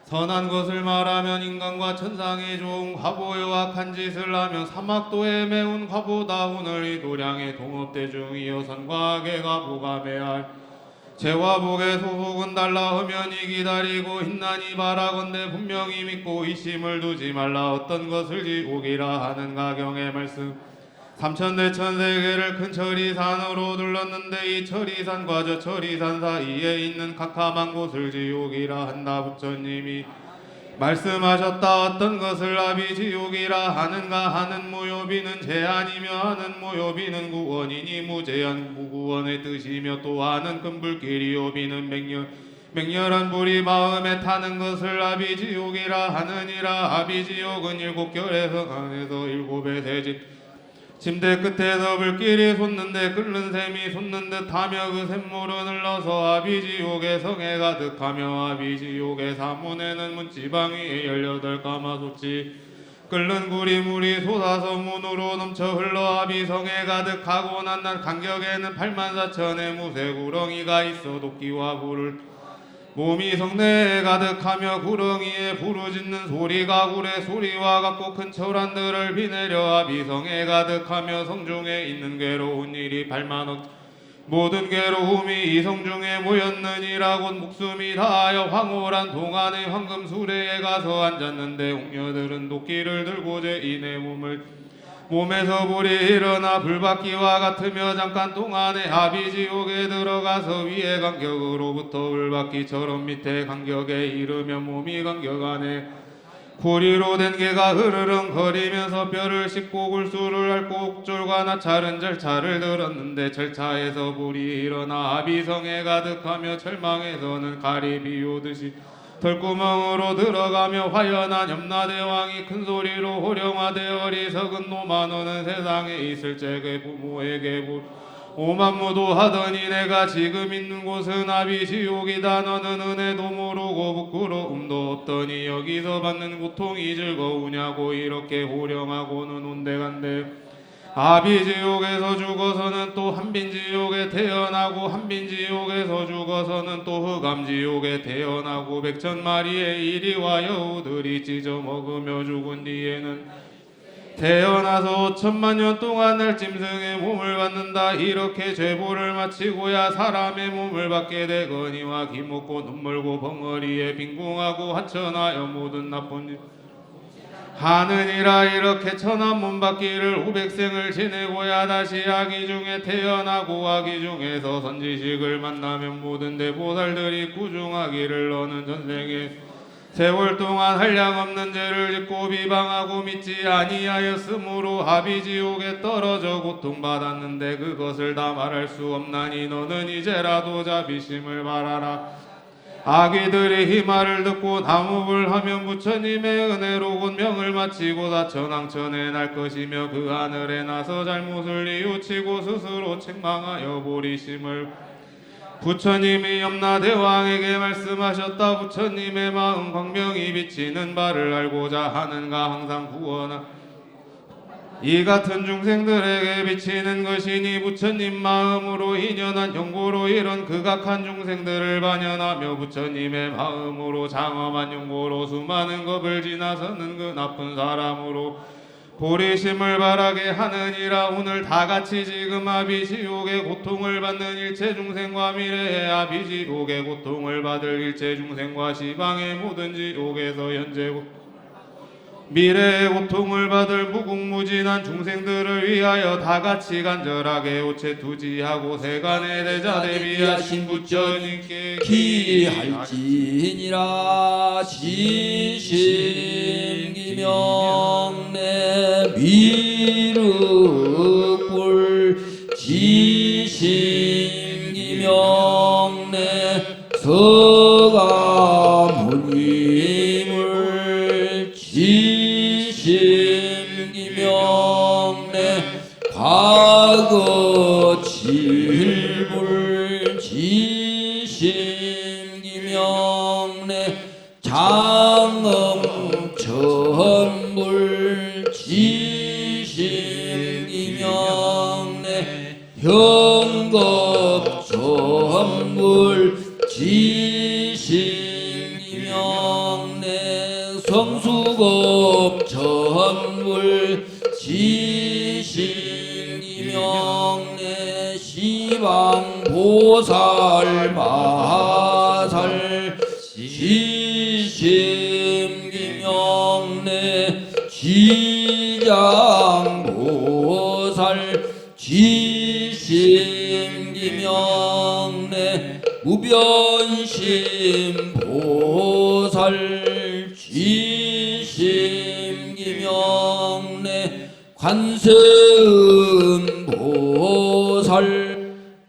선한 것을 말하면 인간과 천상에 좋은 과보여 악한 짓을 하면 사막도에 매운 과보다. 오늘 이 도량의 동업대중이여 선과 악의 과보가 매할 죄와 복의 소속은 달라. 험연히 기다리고 힘나니 바라건대 분명히 믿고 이심을 두지 말라. 어떤 것을 지옥이라 하는 가경의 말씀. 삼천대천세계를 큰 천리산으로 둘렀는데 이 천리산과 저 천리산 사이에 있는 캄캄한 곳을 지옥이라 한다. 부처님이 말씀하셨다. 어떤 것을 아비지옥이라 하는가 하는 모요비는 제한이며 하는 모요비는 구원이니 무제한 무구원의 뜻이며 또 하는 금불길이요 비는 맹렬한 불이 마음에 타는 것을 아비지옥이라 하느니라. 아비지옥은 일곱 결의 성 안에서 일곱의 세진 침대 끝에 더블끼리 솟는데 끓는 샘이 솟는 듯하며 그 샘물은 흘러서 아비지옥의 성에 가득하며 아비지옥의 사문에는 문지방 위에 18가마솥이 끓는 구리물이 솟아서 문으로 넘쳐 흘러 아비성에 가득하고 난날 간격에는 84,000의 무쇠구렁이가 있어 도끼와 불을 몸이 성내에 가득하며 구렁이에 부르짖는 소리가 구레 소리와 같고 큰 철환들을 비내려 아비성에 가득하며 성중에 있는 괴로운 일이 8만억 모든 괴로움이 이 성중에 모였느니라. 곧 목숨이 다하여 황홀한 동안의 황금 수레에 가서 앉았는데 옥녀들은 도끼를 들고 제2의 몸에서 불이 일어나 불받기와 같으며 잠깐 동안에 아비지옥에 들어가서 위에 간격으로부터 불받기처럼 밑에 간격에 이르며 몸이 간격 안에 구리로 된 개가 흐르렁거리면서 뼈를 씹고 굴수를 앓고 옥졸과 나찰은 절차를 들었는데 절차에서 불이 일어나 아비성에 가득하며 절망에서는 가리 비오듯이 털구멍으로 들어가며 화연한 염라대왕이 큰 소리로 호령하되 어리석은 놈아 너는 세상에 있을 적에 부모에게 오만무도 하더니 내가 지금 있는 곳은 아비지옥이다. 너는 은혜도 모르고 부끄러움도 없더니 여기서 받는 고통이 즐거우냐고 이렇게 호령하고는 온데간데 아비지옥에서 죽어서는 또 한빈지옥에 태어나고 한빈지옥에서 죽어서는 또 흑암지옥에 태어나고 100,000마리의 이리와 여우들이 찢어 먹으며 죽은 뒤에는 태어나서 5000만 년 동안 날 짐승의 몸을 받는다. 이렇게 죄보를 마치고야 사람의 몸을 받게 되거니와 기먹고 눈물고 벙어리에 빈궁하고 하천하여 모든 나쁜 일 하느니라. 이렇게 천한 몸 받기를 500생을 지내고야 다시 아기 중에 태어나고 아기 중에서 선지식을 만나면 모든 대보살들이 구중하기를 너는 전생에 세월 동안 한량없는 죄를 짓고 비방하고 믿지 아니하였으므로 아비지옥에 떨어져 고통받았는데 그것을 다 말할 수 없나니 너는 이제라도 자비심을 바라라. 아기들이 이 말을 듣고 나무불 하면 부처님의 은혜로 곧 명을 마치고 사천왕천에 날 것이며 그 하늘에 나서 잘못을 뉘우치고 스스로 책망하여 보리심을 부처님이 염라대왕에게 말씀하셨다. 부처님의 마음 광명이 비치는 바를 알고자 하는가 항상 구원하 이 같은 중생들에게 비치는 것이니 부처님 마음으로 인연한 용고로 이런 극악한 중생들을 반연하며 부처님의 마음으로 장엄한 용고로 수많은 겁을 지나서는 그 나쁜 사람으로 보리심을 바라게 하느니라. 오늘 다같이 지금 아비지옥의 고통을 받는 일체 중생과 미래의 아비지옥의 고통을 받을 일체 중생과 시방의 모든 지옥에서 현재 미래의 고통을 받을 무궁무진한 중생들을 위하여 다같이 간절하게 오체투지하고 세간의 대자 대비하신 부처님께 기할지니라. 지심기명내 미륵불 지심기명내 서가모니물 지심기명내 과거 질불 지심기명내 장엄천불 지심기명내 현겁천불 지심기명내 성수겁천불 지심기명내 시방보살 마살 지심기명내 지장보살 지심기명내 무변심보살 지심기명내 관세음보살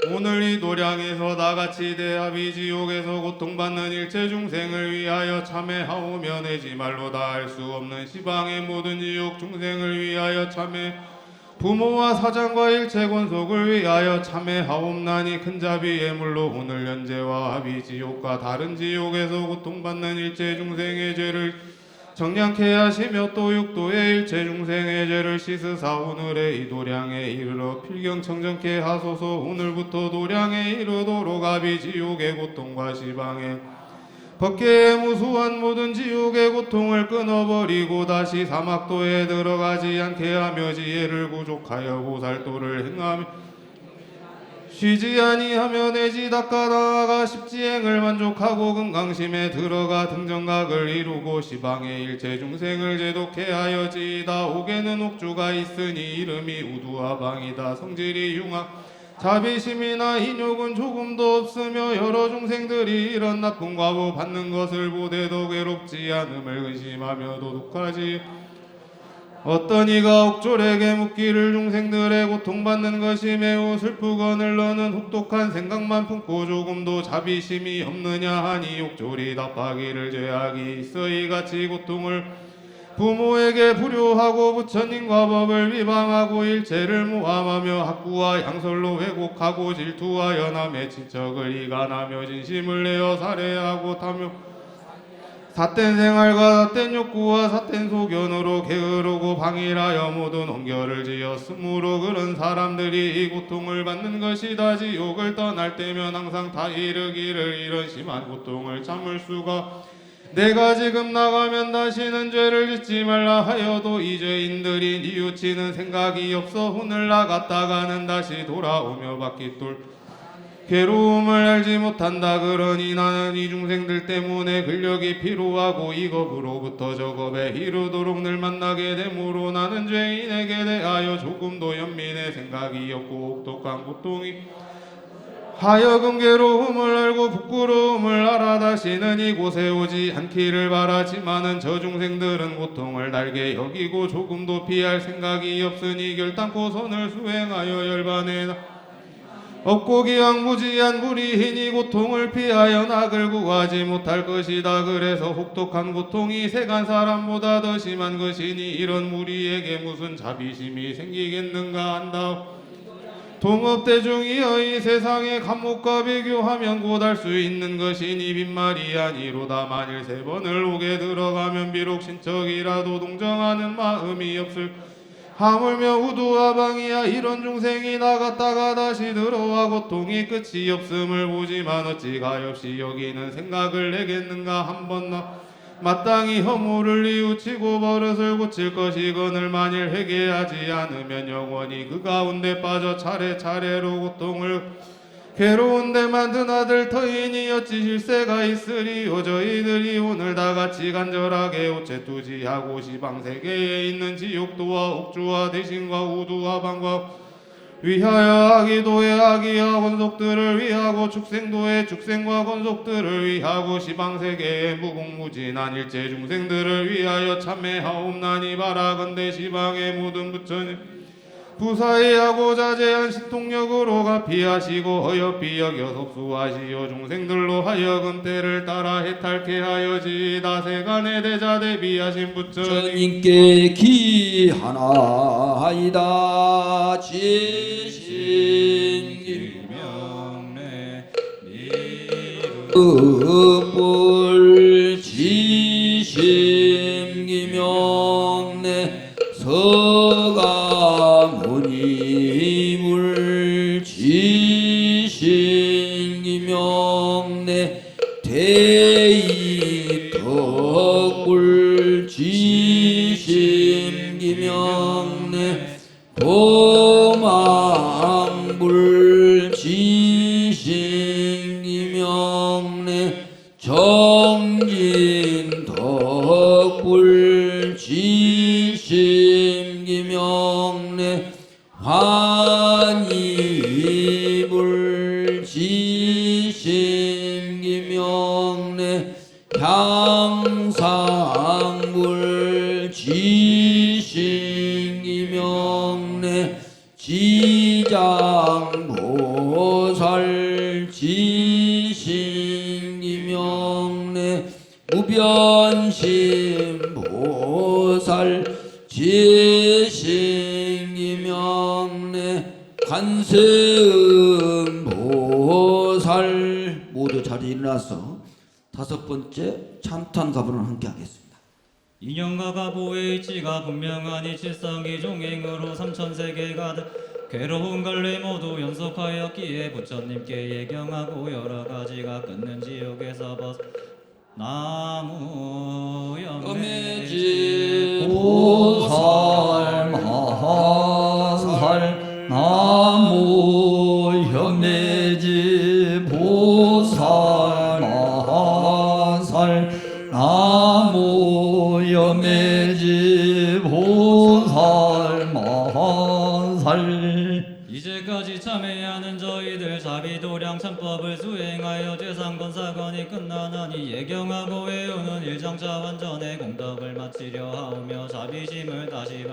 오늘 이 도량에서 나같이 대아비지옥에서 고통받는 일체 중생을 위하여 참회하오며 내지 말로 다 할 수 없는 시방의 모든 지옥 중생을 위하여 참회 부모와 사장과 일체 권속을 위하여 참회하옵나니 큰 자비 예물로 오늘 현재와 아비 지옥과 다른 지옥에서 고통받는 일체 중생의 죄를 정량케 하시며 또 육도의 일체 중생의 죄를 씻으사 오늘의 이 도량에 이르러 필경 청정케 하소서. 오늘부터 도량에 이르도록 아비 지옥의 고통과 시방에 법계의 무수한 모든 지옥의 고통을 끊어버리고 다시 사막도에 들어가지 않게 하며 지혜를 부족하여 보살도를 행하며 쉬지 아니하며 내지 닦아 나아가 십지행을 만족하고 금강심에 들어가 등정각을 이루고 시방의 일체 중생을 제독해 하여지이다. 옥에는 옥주가 있으니 이름이 우두하방이다. 성질이 융하 자비심이나 인욕은 조금도 없으며 여러 중생들이 이런 나쁜 과보 받는 것을 보대도 괴롭지 않음을 의심하며 도둑하지. 어떤 이가 옥졸에게 묻기를 중생들의 고통받는 것이 매우 슬프거늘 너는 혹독한 생각만 품고 조금도 자비심이 없느냐 하니 옥졸이 답하기를 죄악이 있어 이같이 고통을 부모에게 불효하고 부처님과 법을 위반하고 일체를 모함하며 학구와 양설로 왜곡하고 질투하여 남의 친척을 이간하며 진심을 내어 살해하고 탐욕 삿된 생활과 삿된 욕구와 삿된 소견으로 게으르고 방일하여 모든 온결을 지었으므로 그런 사람들이 이 고통을 받는 것이다. 지옥을 떠날 때면 항상 다 이르기를 이런 심한 고통을 참을 수가 내가 지금 나가면 다시는 죄를 짓지 말라 하여도 이 죄인들이 뉘우치는 생각이 없어 오늘 나갔다가는 다시 돌아오며 바퀴돌 괴로움을 알지 못한다. 그러니 나는 이 중생들 때문에 근력이 피로하고 이 겁으로부터 저 겁에 이르도록 늘 만나게 되므로 나는 죄인에게 대하여 조금도 연민의 생각이 없고 혹독한 고통이 하여금 괴로움을 알고 부끄러움을 알아 다시는 이곳에 오지 않기를 바라지만은 저 중생들은 고통을 달게 여기고 조금도 피할 생각이 없으니 결단코 선을 수행하여 열반에 없고 기왕 무지한 불의인이 고통을 피하여 낙을 구하지 못할 것이다. 그래서 혹독한 고통이 세간 사람보다 더 심한 것이니 이런 무리에게 무슨 자비심이 생기겠는가 한다. 동업대중이여 이 세상의 감목과 비교하면 곧 알 수 있는 것이니 빈말이 아니로다. 만일 3번을 옥에 들어가면 비록 신척이라도 동정하는 마음이 없을 하물며 우두하방이야. 이런 중생이 나갔다가 다시 들어와 고통이 끝이 없음을 보지만 어찌 가엾이 여기는 생각을 내겠는가. 한번 마땅히 허물을 뉘우치고 버릇을 고칠 것이거늘 만일 회개하지 않으면 영원히 그 가운데 빠져 차례차례로 고통을 괴로운 데만 드나들 터이니 어찌 실세가 있으리요. 저희들이 오늘 다같이 간절하게 오체투지하고 시방세계에 있는 지옥도와 옥주와 대신과 우두와 방과 위하여 아기도의 아기와 권속들을 위하고 축생도의 축생과 권속들을 위하고 시방세계의 무궁무진한 일체 중생들을 위하여 참회하옵나니 바라건대 시방의 모든 부처님 부사의하고 자제한 신통력으로 가피하시고 어여삐 여겨 섭수하시어 중생들로 하여금 때를 따라 해탈케 하여지이다. 세간의 대자 대비하신 부처님 주님께 기하나이다. 지신기명래 불 지심기명래 서가모니물 지신기명래 대이덕불 지심기명래 도망불 지신기명래 정진덕불 지심기명래 환희불 지심기명래 향상불 지심기명래 지장보살 지심기명래 무변심보살 지심기명래 관세음 보살 모두 자리에 일어나서 5번째 참탄 가보를 함께 하겠습니다. 인연과 가보의 이치가 분명하니 칠성이 종행으로 삼천세계 가득 괴로운 갈래 모두 연속하였기에 부처님께 예경하고 여러 가지가 끊는 지옥에서 벗 나무 염매지 보살 마하살 나무 현매지 보살 마하살 나무 현매지 보살 마하살 이제까지 참회하는 저희들 자비도량 참법을 수행하여 재상건사건이 끝나나니 예경하고 외우는 일장차 완전의 공덕을 마치려 하오며 자비심을 다시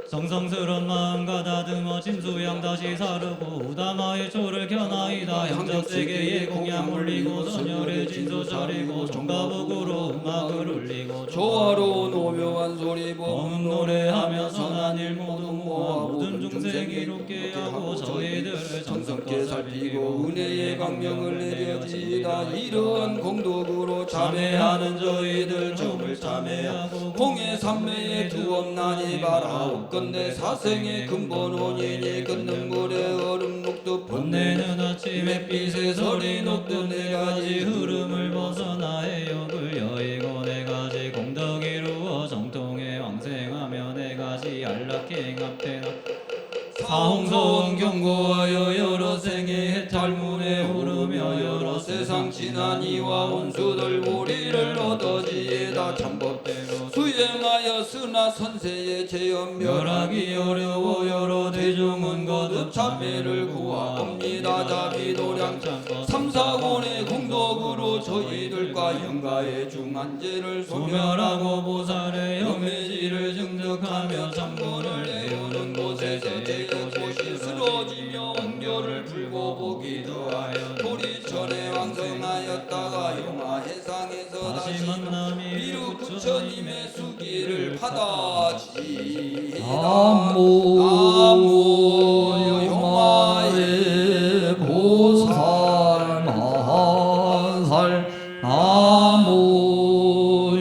정성스런 마음과 다듬어 짐수양 다시 사르고 우다마의 초를 켜나이다 형적세계에 공양 올리고 선열의 진수 차리고 종가복으로 음악을 울리고 조화로운 오묘한 소리 범 노래하며 선한 일 모두 모아 모든 중생 이롭게 하고 저희들을 정성께 살피고 은혜의 광명을 내려지다 이러한 공덕으로 참회하는 저희들 점을 참회하고 공의 삼매에 두었나니 바라옵건대 사생의 근본 원인이 걷는 물에 얼음 녹듯 번내는 아침 햇빛에 서리 녹듯 네 가지 흐름을 벗어나 해욕을 여의고 네 가지 공덕 이루어 정통에 왕생하며 네 가지 안락행 앞에 사홍성 경고하여 여러 생의 해탈문에 오르며 여러 세상 지난 이와 원수들 우리를 얻어지에다 참법대로 수행하였으나 선세의 제연 멸하기 어려워 여러 대중은 거듭 참회를 구하옵니다. 자비도량 참법 삼사곤의 공덕으로 저희들과 영가의 중한죄를 소멸하고 보살의 영매지를 증득하며 참본을 내우는 곳에서 제곳이 쓰러지며 옹교를 풀고 보기도 하여 도리천에 왕성하였다가 용화해상에서 다시 미루 부처님의 수기를 받아지이다. 나무 용화의 보살 마하살 나무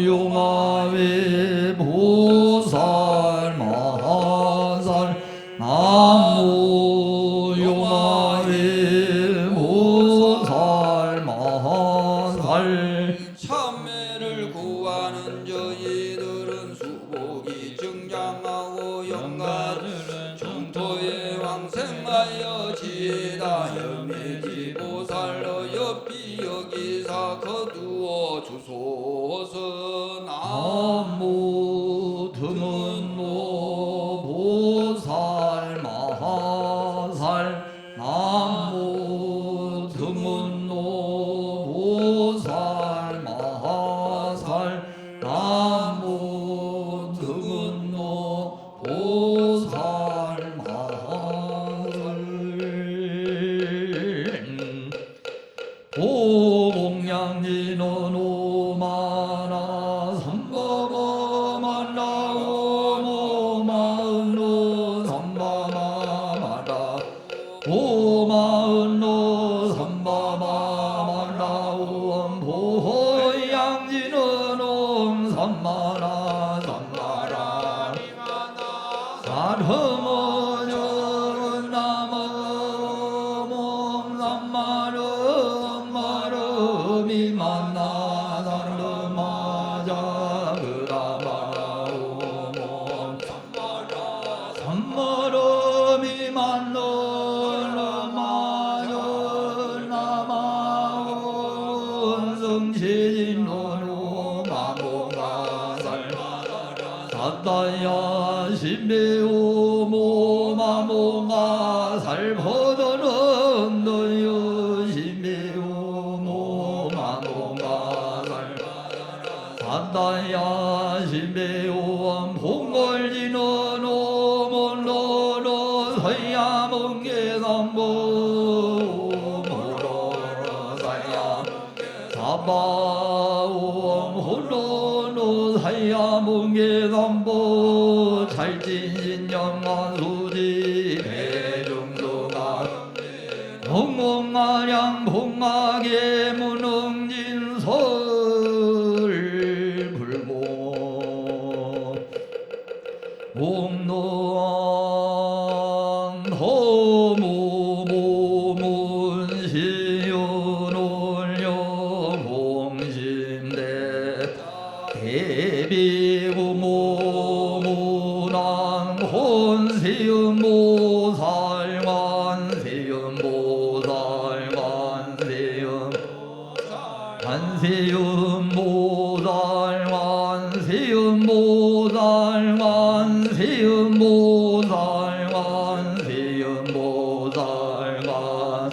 용화의 보살 마하살 나무 용화의 보살 마하살 참회를 구하는 저희들은 수복이 증장하고 영가들은 정토에 왕생하여 지다 염매지 보살로 옆이 여기사 거두어 주소서. 나무 드문노 보살 마하살 나무 드문노 보살 마하살 나무 드문노 보살 마하살 오봉양지는 오마나 삼바마마나 오마은로 삼바마마나 오마은로 삼바마마나 오보양지는 옴삼마나 삼마라 사르머정 남음 삼마름 마름이 만나 사르마자 그라마라 오몬 삼마름이 만나 마연 나마온 성시진노노 마모가살 사다야 신배오 모마모가 살포도는 너여 신배오 모마모가 살 사다야 신배오 봉걸지는 오몬로로 서야몽계삼보 모로로 사야 사바옴 홀로로 사야몽계삼보 찰진신영한수지 대중도 봉아량 봉악의 문흥진설 불고 옥론 호무문시윤 올려 공심대 대비구모문왕 혼시윤 모살관 시윤 모살관 시윤 관세윤 모살관 시윤 모살관 시윤 모살관 시윤 모살관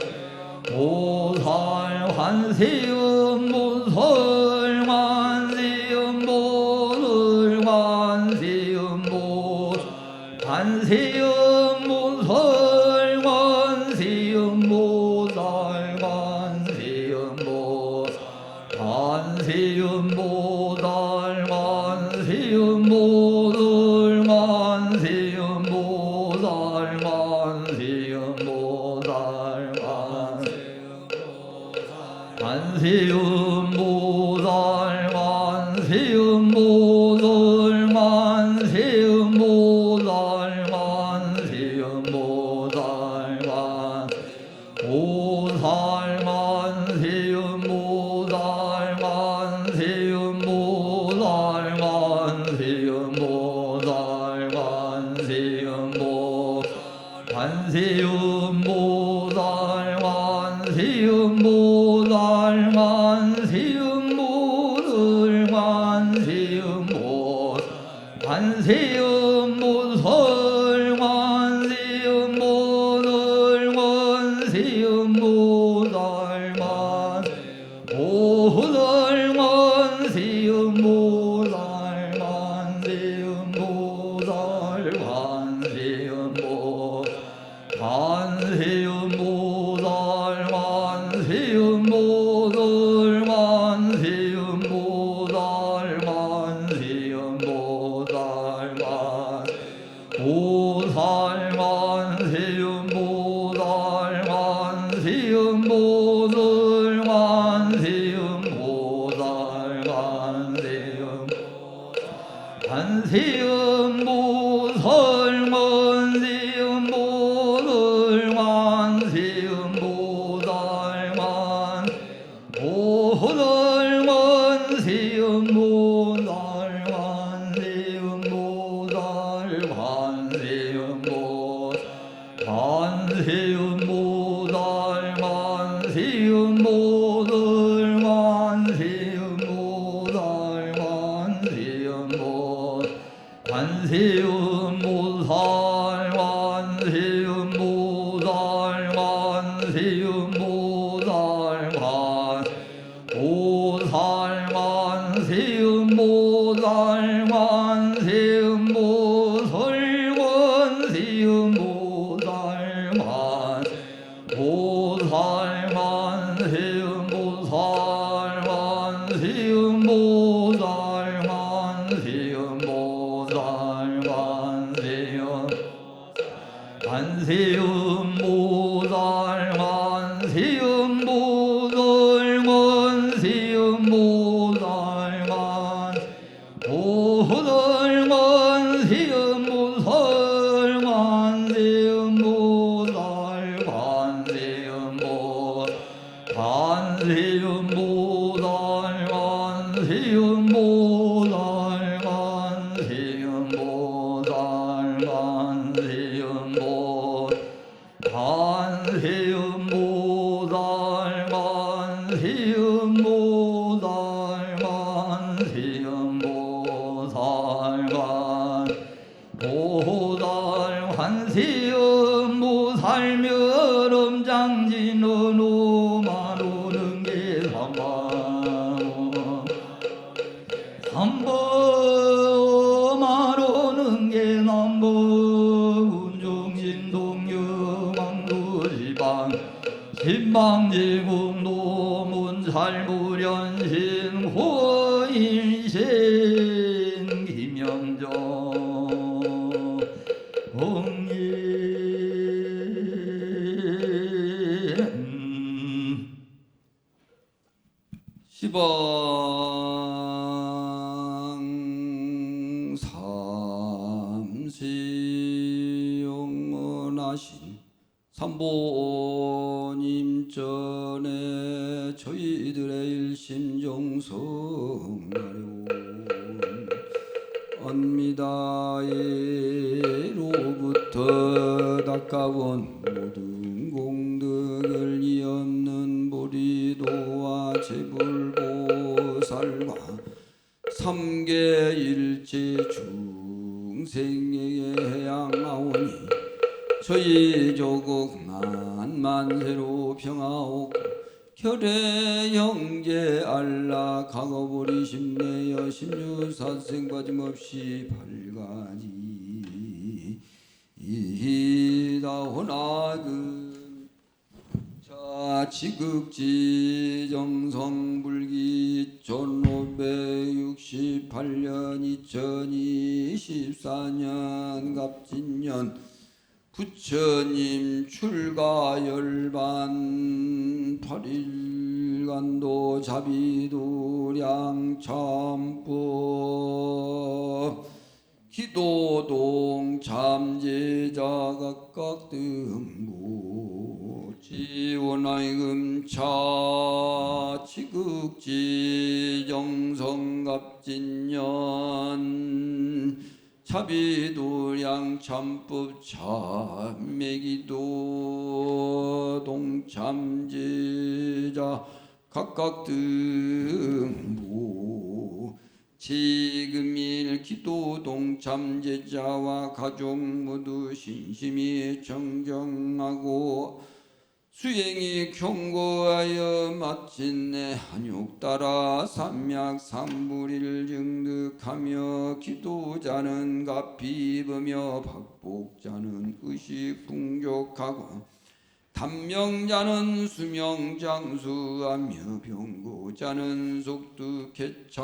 모살관 시윤 모살관 시윤 모살관 시윤 모살관 시윤 모살관 시윤 모살관 시윤 모살관 시윤 모살관 시윤 모살관 시윤 모살관 시윤 모살관 관세음 모살관 세음 모살관 세음 모살관 세음 모살관 모살관 세음 모살관 세음 모살관 세음 모살관 세음 모살관 세음 모살관 세음 모살관 세음 모살관 세음 모살관 세음 모살관 세음 모살관 세음 모살관 모살관 세음 모살관 세음 모살관 세음 모살관 세음 모살관 세음 모살관 세음 모살관 세음 모살관 모살관 세음 모살관 세음 모살관 세음 모살관 세음 관세음 모살관 세음 모살관 세음 모살관 모살관 세음 모살관 세음 모살관 세음 모살관 세음 모살관 세음 모살관 세음 모살관 세음 모살관 세음 모살관 세음 모살관 세음 모살관 모살관 세음 모살관 세음 모살관 세음 모살관 모살관 세음 모살관 세음 모살관 세음 모살관 세음 관세음 모살관 세음 모살관 세음 모살관 모살관 세음 모살관 세음 모살관 세음 모살관 세음 모살관 세음 모살관 세음 모살관 세음 모살관 세음 모살관 세음 모살관 세음 모살관 모살관 세음 모살면 엄장진은 오마노는 게 삼범마로는 게 남범 운종신동유망도지방 신방제국 노문살무련신 호인신 김영정 옹예 일체 영원하신 삼보님 전에 저희들의 일심정성하려온 언미다에로부터 닦아온 모든 공덕을 이없는 보리도와 제불보살과 삼계일체 중생에게 향하오니 저희 조국 만만세로 평하옵고 혈의 형제 알라 강어보리 심내여 십류사생 빠짐없이 발가지 이다호나금 자 지극지 정성불기 1568년 2024년 갑진년 부처님 출가 열반 8일간도 자비도량 참법 기도동 참제자 각각 등부 지원하이 금차 지극지 정성갑진년 자비도량 참법 참매기도 동참제자 각각 등부 지금일 기도 동참제자와 가족 모두 신심이 정정하고 수행이 경고하여 마침내 한육 따라 삼약 삼불일 증득하며 기도자는 값비으며 박복자는 의식 풍족하고 단명자는 수명장수하며 병고자는 속득해차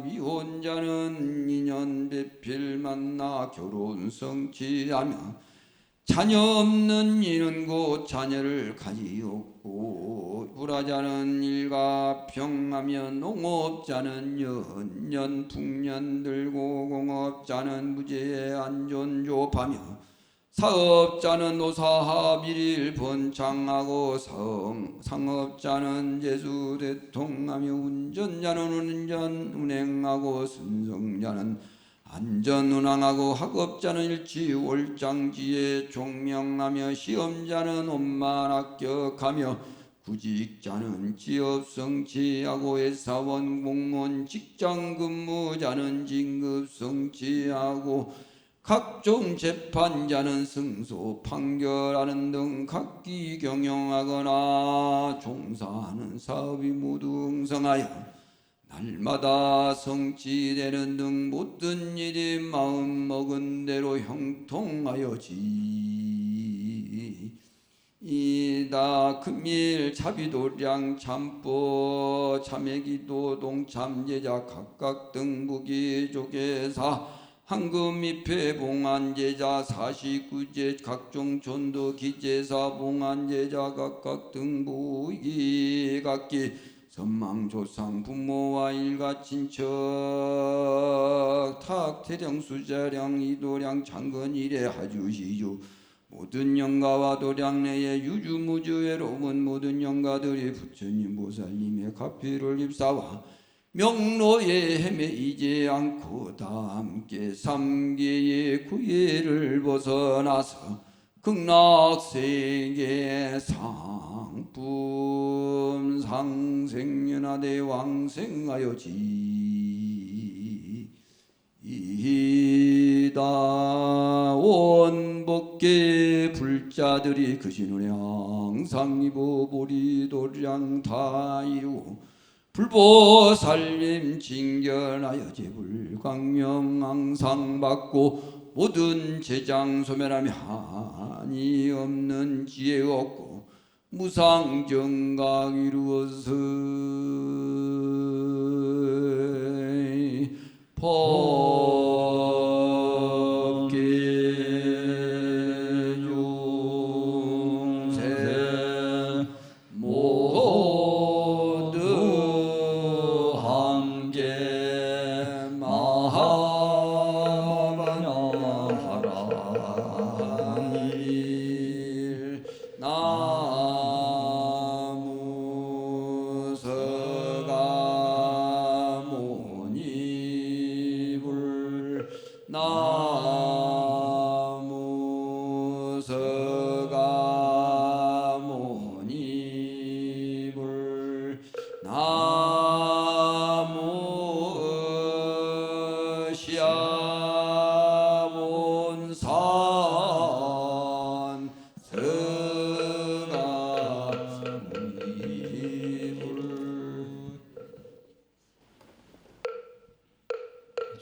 미혼자는 인연 배필 만나 결혼 성취하며 자녀 없는 이는 곧 자녀를 가지었고 불화자는 일가 평하며 농업자는 연년 풍년 들고 공업자는 무죄에 안전조파며 사업자는 노사합 일일 번창하고 상업자는 재수대통하며 운전자는 운전 운행하고 선성자는 안전운항하고 학업자는 일치 올장지에 종명하며 시험자는 옷만 합격하며 구직자는 지업성취하고 회사원 공무원 직장근무자는 진급성취하고 각종 재판자는 승소 판결하는 등 각기 경영하거나 종사하는 사업이 모두 흥성하여 날마다 성취되는 등 모든 일이 마음먹은 대로 형통하여지 이다 금일 자비도량 참법 참회기도 동참제자 각각 등부기 조계사 황금입회 봉안제자 49제 각종 전도 기제사 봉안제자 각각 등부기 각기 선망조상 부모와 일가 친척 탁태령 수자령 이도량 장건 일에 하주시주 모든 영가와 도량 내에 유주무주 외로운 모든 영가들이 부처님 보살님의 가피를 입사와 명로에 헤매이지 않고 다 함께 삼계의 구애를 벗어나서 극락세계 상품 상생연하대 왕생하여지 이다 원법계 불자들이 그 신운에 항상 입어 보리도량 다 이루고 불보살림 징견하여 제불광명 항상 받고 모든 재장 소멸하며 한이 없는 지혜 얻고 무상정각 이루어서 법계 중생 모두 함께 마하마냐 나무 서가모니불 나무 시아몬산 서가모니불.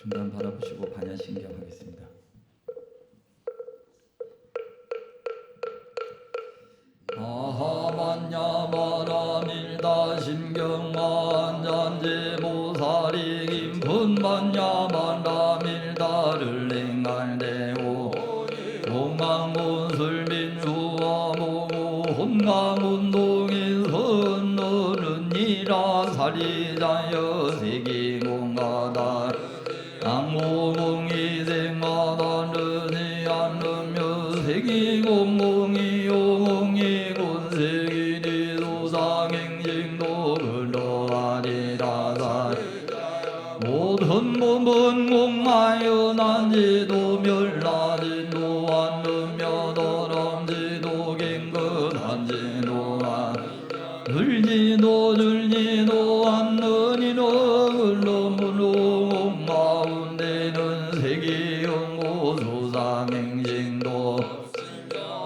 중간 바라보시고 반야신경하겠습니다. 아하만야마라밀다 심경만잔제 모사리 김푼만야만라밀다를 행갈대오 동망문술민수와 모고 혼감운동인 선너는이라 사리자여 세기공가다 양모공이 생마다르니 않으며 세기공공이 용이 군세기니 도상행징도 근로하리다사 모든 몸은 공마여 난지도 멸나진도 않으며 더럼지도 갱긋한지도 늘지도 줄지도 않느니로 흘러무로 마운데는 세계연고 소상행징도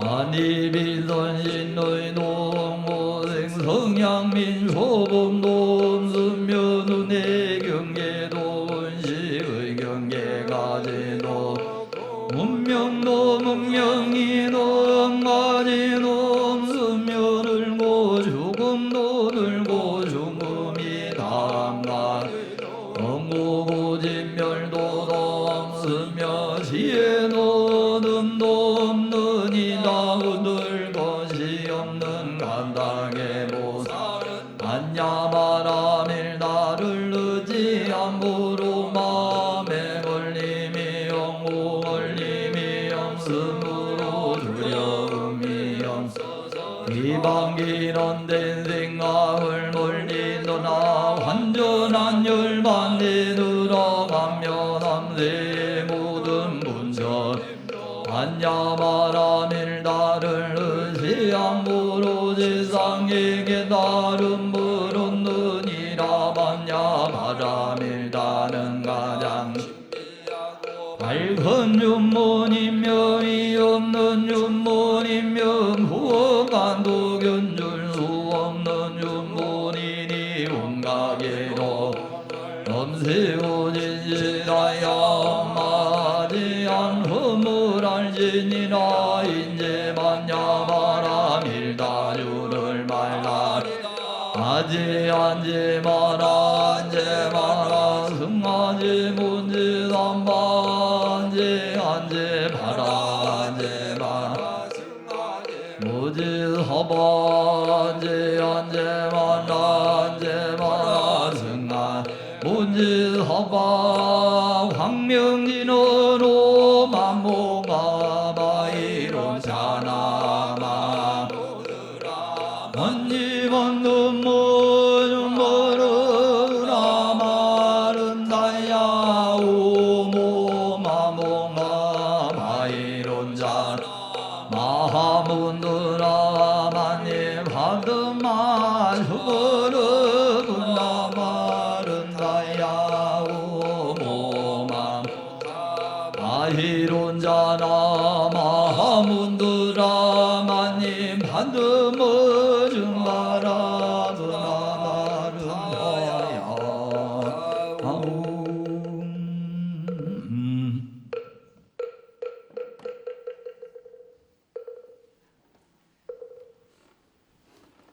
아니비선신의 노고생 성향민 소범도 없으며 눈의 경계도 원시의 경계가지도 문명도 문명이도 한가지도 없으며 늘고 죽음도 늘고 죽음이 다한가 영고고진멸도 없으며 지혜도 얻음도 없느니라 얻을 것이 없는 간당의 보살 안야마라밀 나를 의지함으로 마음에 걸림이 없고 걸림이 없으므로 두려움이 없어서 이방기런된 생각을 멀리너나 완전한 열반에 들어가며 남세의 모든 문서 안야마라밀 나를 의지함으로 세상에 깨달음 물었느니라 반야마라밀 나는 가장 밝은 윤문이며 이 없는 윤문이며 무엇간도 견줄 수 없는 윤문이니 온가게로 넘세고 진실하여 마지한 허물 알지니라 인제 만야마라밀 다주를 말라 아지 안지 마라 안제 마라 승아지 문지 삼바 안지 안제 바라 안제 마라 무지 서바 안제 안제 마라 안제 마라 승아 문지 서바 황명진으로 만모가 마이론 자나마 언니번 눈물은 모르라 말은 다야 오모마모가 마이론 자 마하문드라 만님 하드마 슈르군다 말은 다야 오모마 마이론 자나 마하문드라 만님 하드마 중가라 그나 말은 다야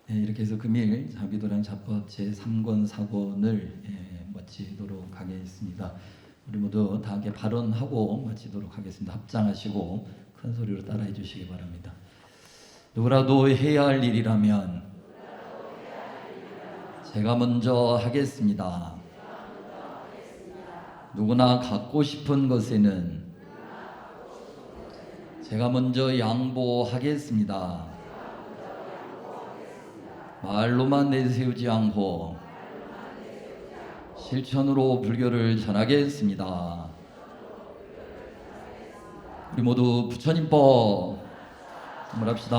네, 이렇게 해서 금일 자비도량 자법 제3권 4권을 마치도록 하겠습니다. 우리 모두 다 함께 발언하고 마치도록 하겠습니다. 합장하시고 큰 소리로 따라해 주시기 바랍니다. 누구라도 해야 할 일이라면 제가 먼저 하겠습니다. 누구나 갖고 싶은 것에는 제가 먼저 양보하겠습니다. 말로만 내세우지 않고 실천으로 불교를 전하겠습니다. 우리 모두 부처님법 한번 합시다.